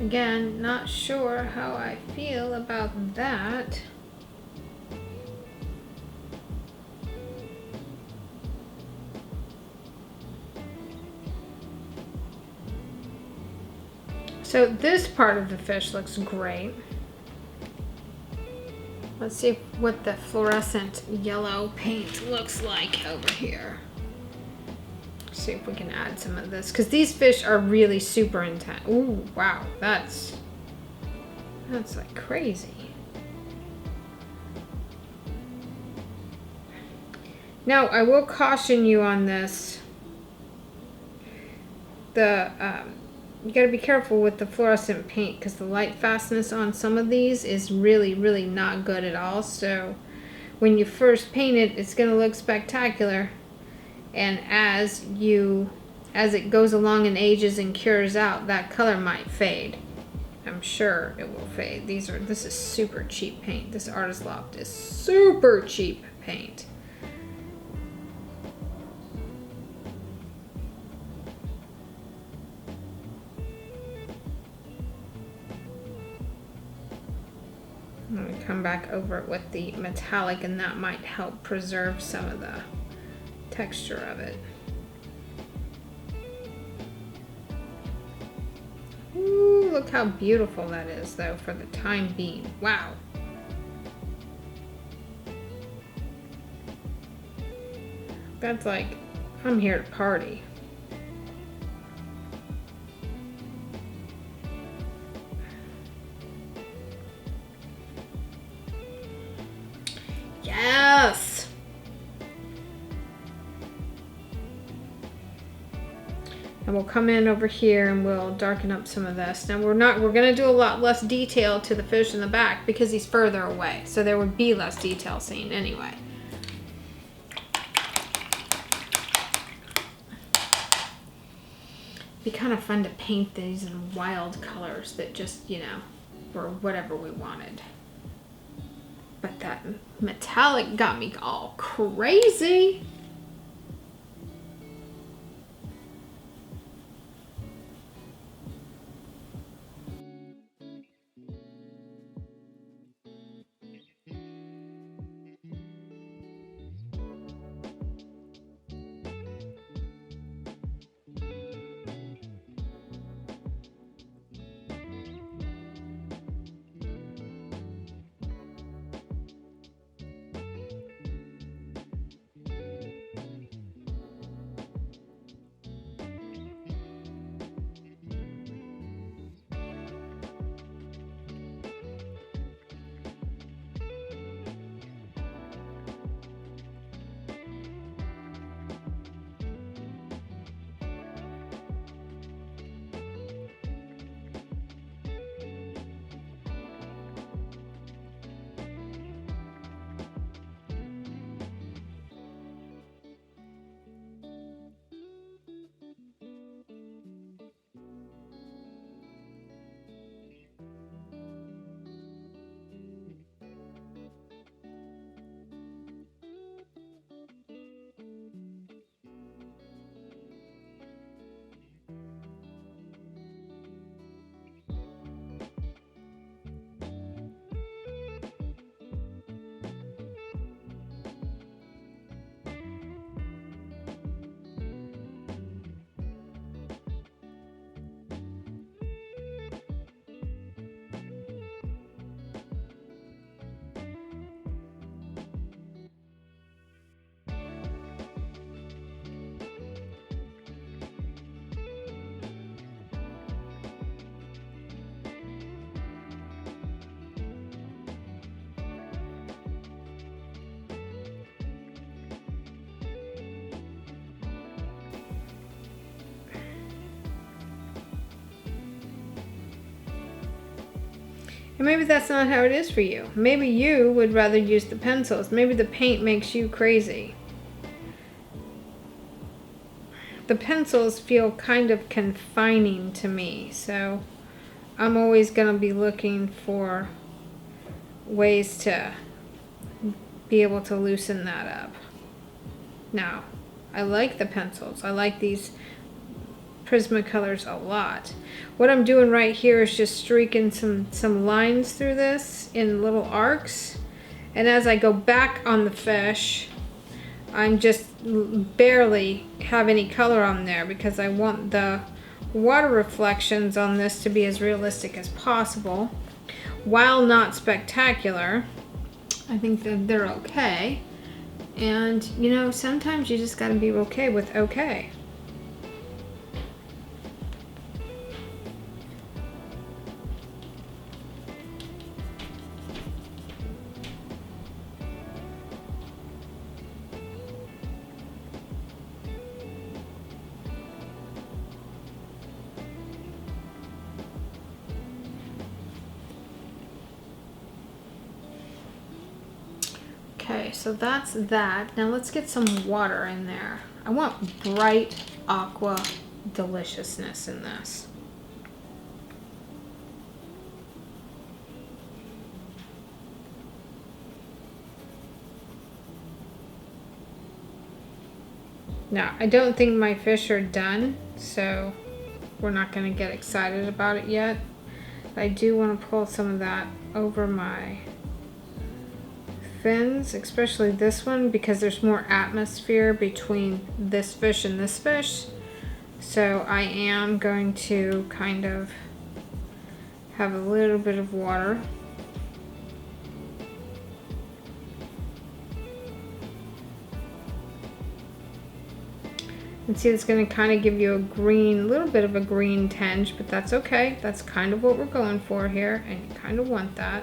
Again, not sure how I feel about that. So this part of the fish looks great. Let's see what the fluorescent yellow paint looks like over here. See if we can add some of this, because these fish are really super intense. Ooh, wow, that's like crazy. Now, I will caution you on this. You gotta be careful with the fluorescent paint, because the light fastness on some of these is really, really not good at all. So when you first paint it, it's gonna look spectacular. And as it goes along and ages and cures out, that color might fade. I'm sure it will fade. This is super cheap paint. This Artist Loft is super cheap paint. I'm gonna come back over it with the metallic, and that might help preserve some of the texture of it. Ooh, look how beautiful that is though for the time being. Wow. That's like, I'm here to party. Yes. And we'll come in over here and we'll darken up some of this. Now we're gonna do a lot less detail to the fish in the back because he's further away. So there would be less detail seen anyway. Be kind of fun to paint these in wild colors that just, you know, were whatever we wanted. But that metallic got me all crazy. And maybe that's not how it is for you. Maybe you would rather use the pencils. Maybe the paint makes you crazy. The pencils feel kind of confining to me, so I'm always going to be looking for ways to be able to loosen that up. Now, I like the pencils. I like these Prismacolors a lot. What I'm doing right here is just streaking some lines through this in little arcs, and as I go back on the fish, I'm just barely have any color on there because I want the water reflections on this to be as realistic as possible. While not spectacular, I think that they're okay. And you know, sometimes you just got to be okay with okay. Okay, so that's that. Now let's get some water in there. I want bright aqua deliciousness in this. Now, I don't think my fish are done, so we're not going to get excited about it yet. I do want to pull some of that over my fins, especially this one, because there's more atmosphere between this fish and this fish. So I am going to kind of have a little bit of water. And see, it's going to kind of give you a green, little bit of a green tinge, but that's okay. That's kind of what we're going for here, and you kind of want that.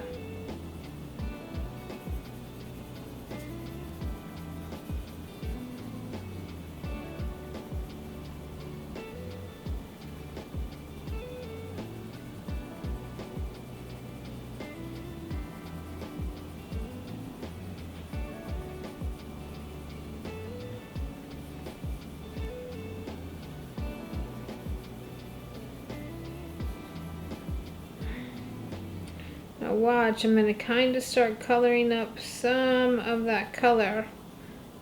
Now watch, I'm going to kind of start coloring up some of that color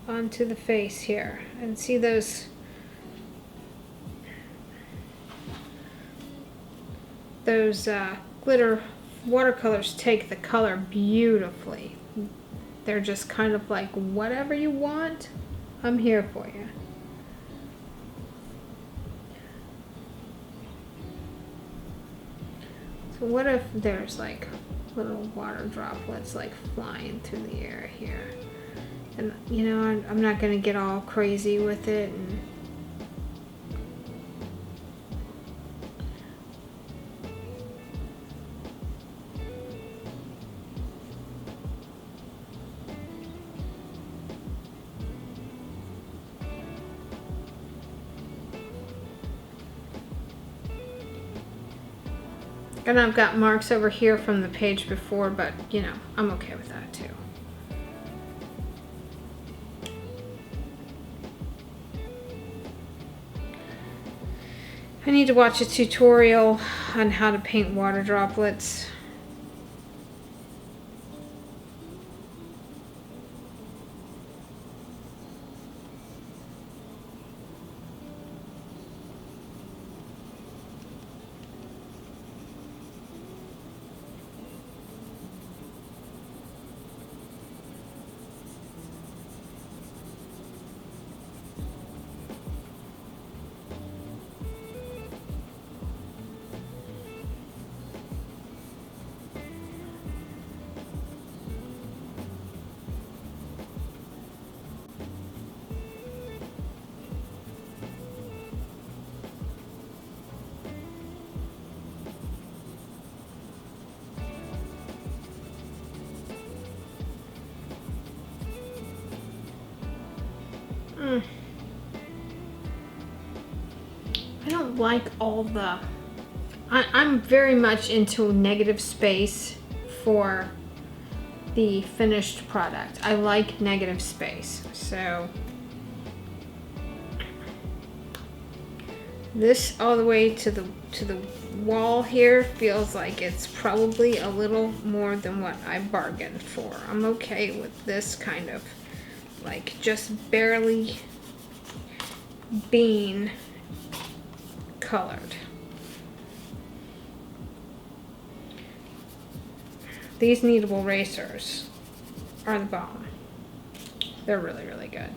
onto the face here. And see those glitter watercolors take the color beautifully. They're just kind of like, whatever you want, I'm here for you. So what if there's like little water droplets like flying through the air here? And you know, I'm not gonna get all crazy with it and I've got marks over here from the page before, but you know, I'm okay with that too. I need to watch a tutorial on how to paint water droplets. I don't like all the... I'm very much into negative space for the finished product. I like negative space. So this all the way to the wall here feels like it's probably a little more than what I bargained for. I'm okay with this kind of like just barely being colored. These kneadable erasers are the bomb. They're really, really good.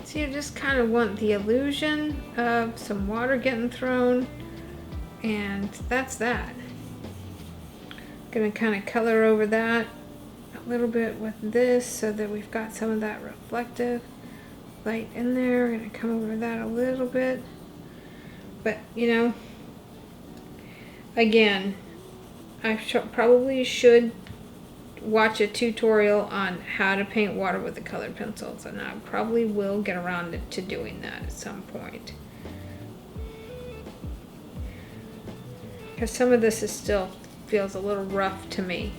So you just kind of want the illusion of some water getting thrown, and that's that. Gonna kind of color over that a little bit with this so that we've got some of that reflective light in there. Gonna come over that a little bit, but you know, again, I probably should watch a tutorial on how to paint water with the colored pencils, and I probably will get around to doing that at some point, because some of this is still feels a little rough to me.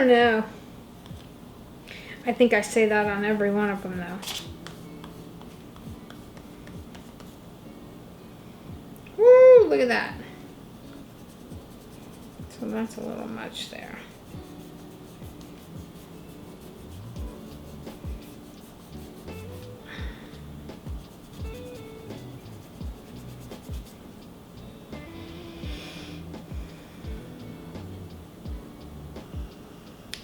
don't know. I think I say that on every one of them though. Woo, look at that. So that's a little much there.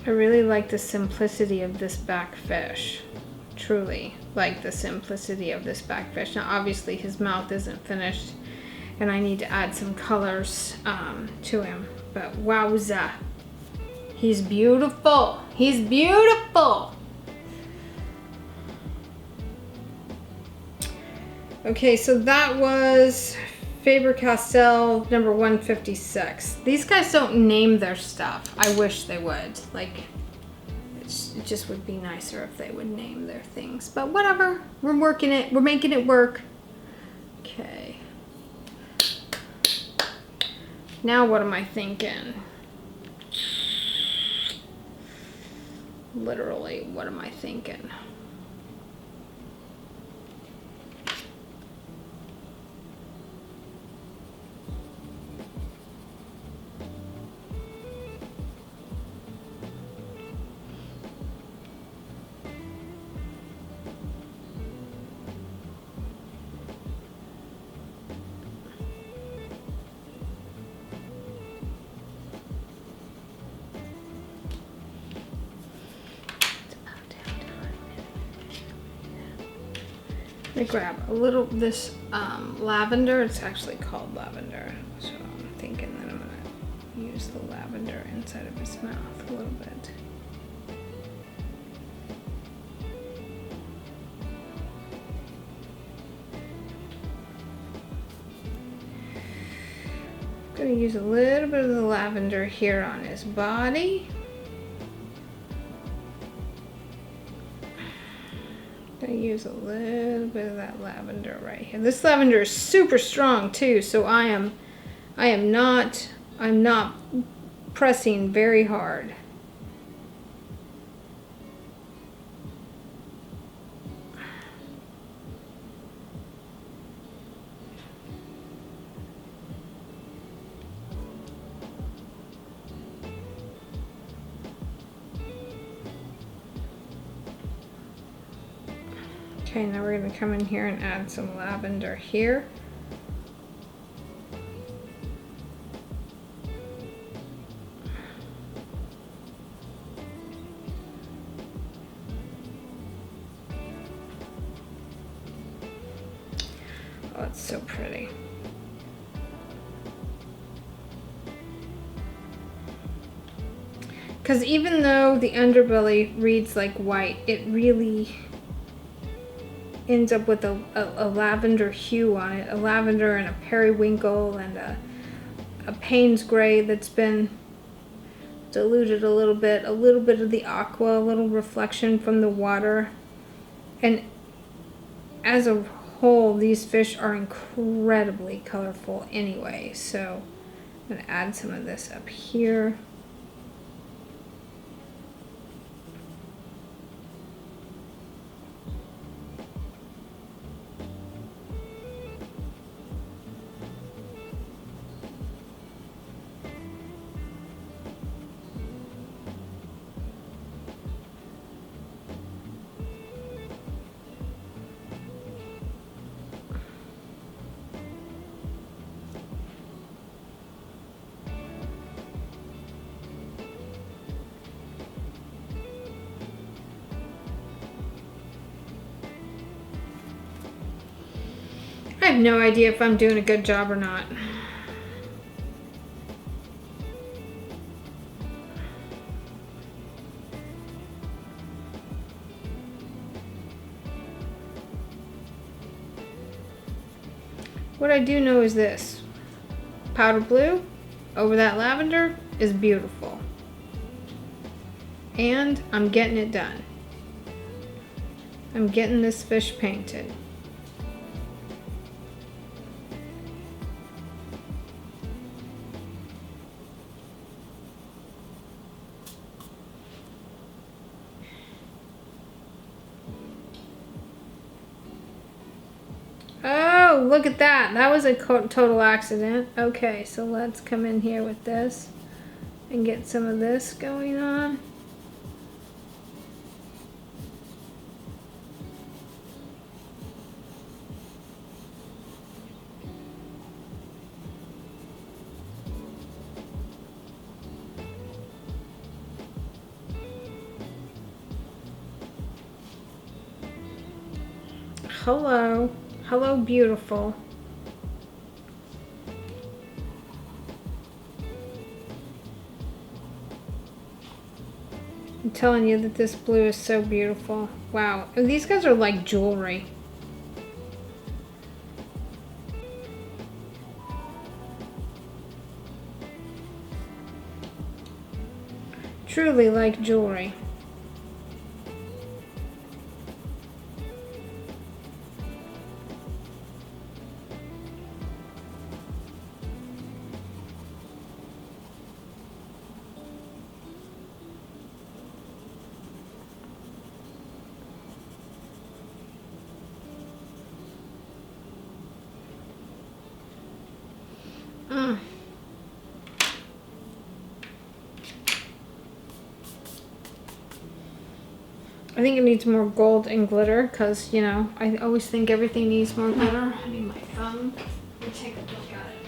I really like the simplicity of this back fish. Truly like the simplicity of this back fish. Now obviously his mouth isn't finished and I need to add some colors to him. But wowza. He's beautiful. He's beautiful. Okay, so that was Faber-Castell number 156. These guys don't name their stuff. I wish they would. Like, it just would be nicer if they would name their things. But whatever. We're working it. We're making it work. Okay. Now what am I thinking? Literally, what am I thinking? Let me grab a little this lavender. It's actually called lavender, so I'm thinking that I'm gonna use the lavender inside of his mouth a little bit. I'm gonna use a little bit of the lavender here on his body. I use a little bit of that lavender right here. This lavender is super strong too, so I'm not pressing very hard. Okay, now we're going to come in here and add some lavender here. Oh, it's so pretty. Because even though the underbelly reads like white, it really ends up with a lavender hue on it, a lavender and a periwinkle and a Payne's gray that's been diluted a little bit of the aqua, a little reflection from the water. And as a whole, these fish are incredibly colorful anyway, so I'm going to add some of this up here. I have no idea if I'm doing a good job or not. What I do know is this. Powder blue over that lavender is beautiful. And I'm getting it done. I'm getting this fish painted. Oh, look at that. That was a total accident. Okay, so let's come in here with this and get some of this going on. Hello. Hello, beautiful. I'm telling you that this blue is so beautiful. Wow. And these guys are like jewelry. Truly like jewelry. I think it needs more gold and glitter because, you know, I always think everything needs more glitter. I need my thumb. Let me take a look at it.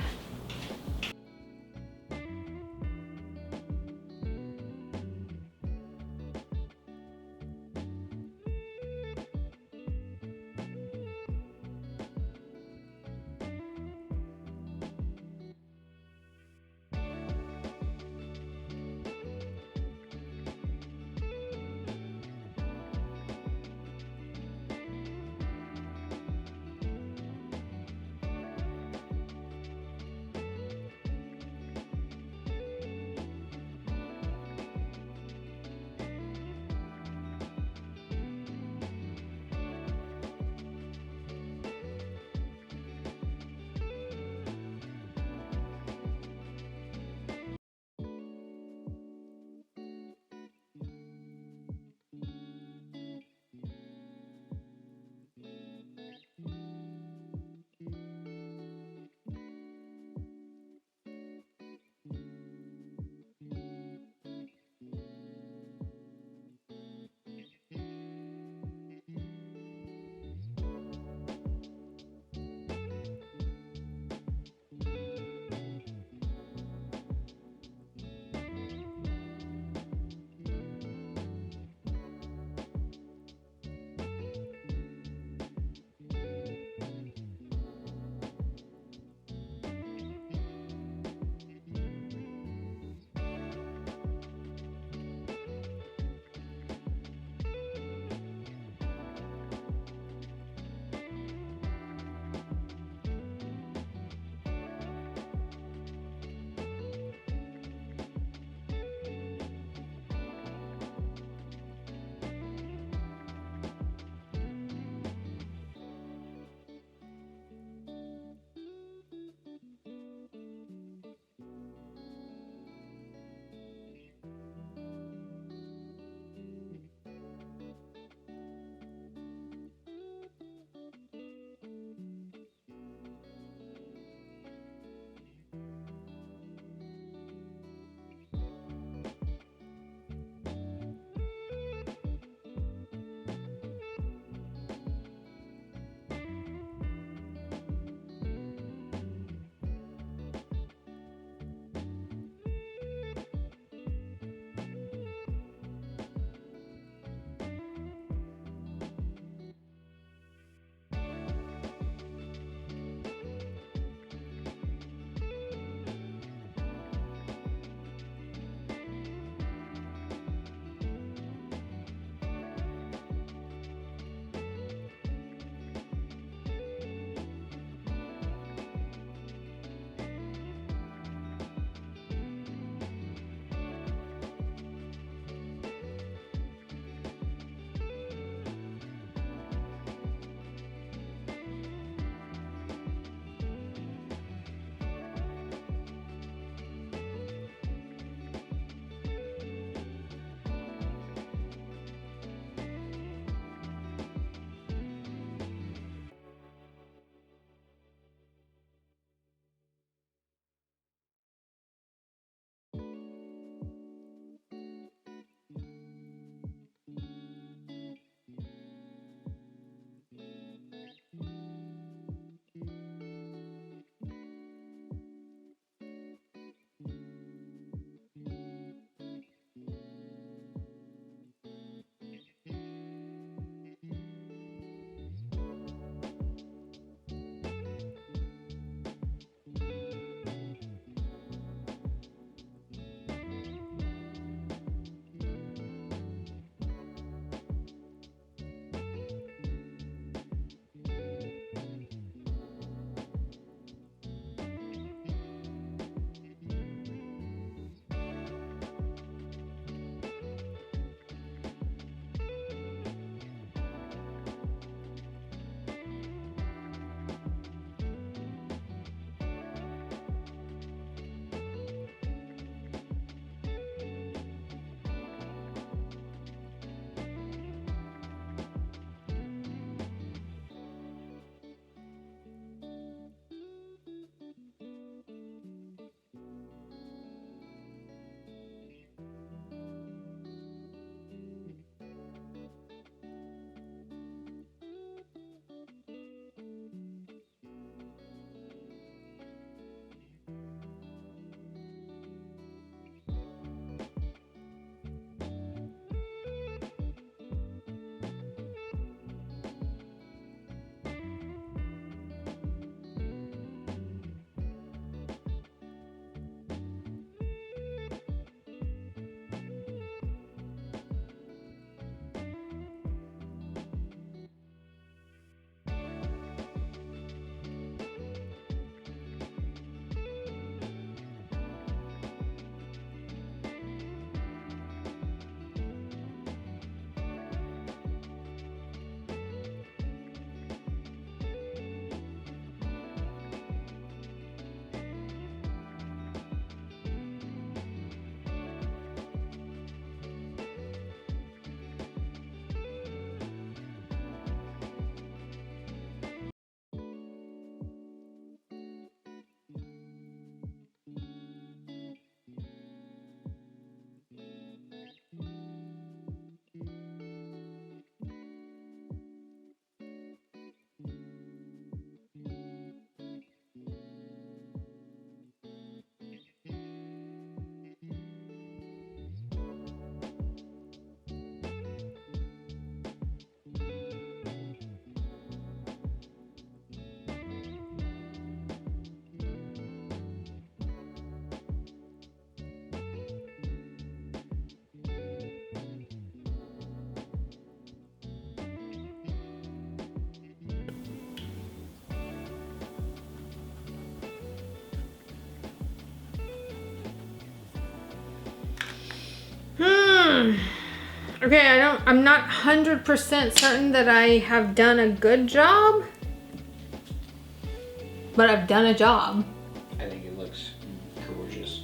Okay, I'm not 100% certain that I have done a good job. But I've done a job. I think it looks gorgeous.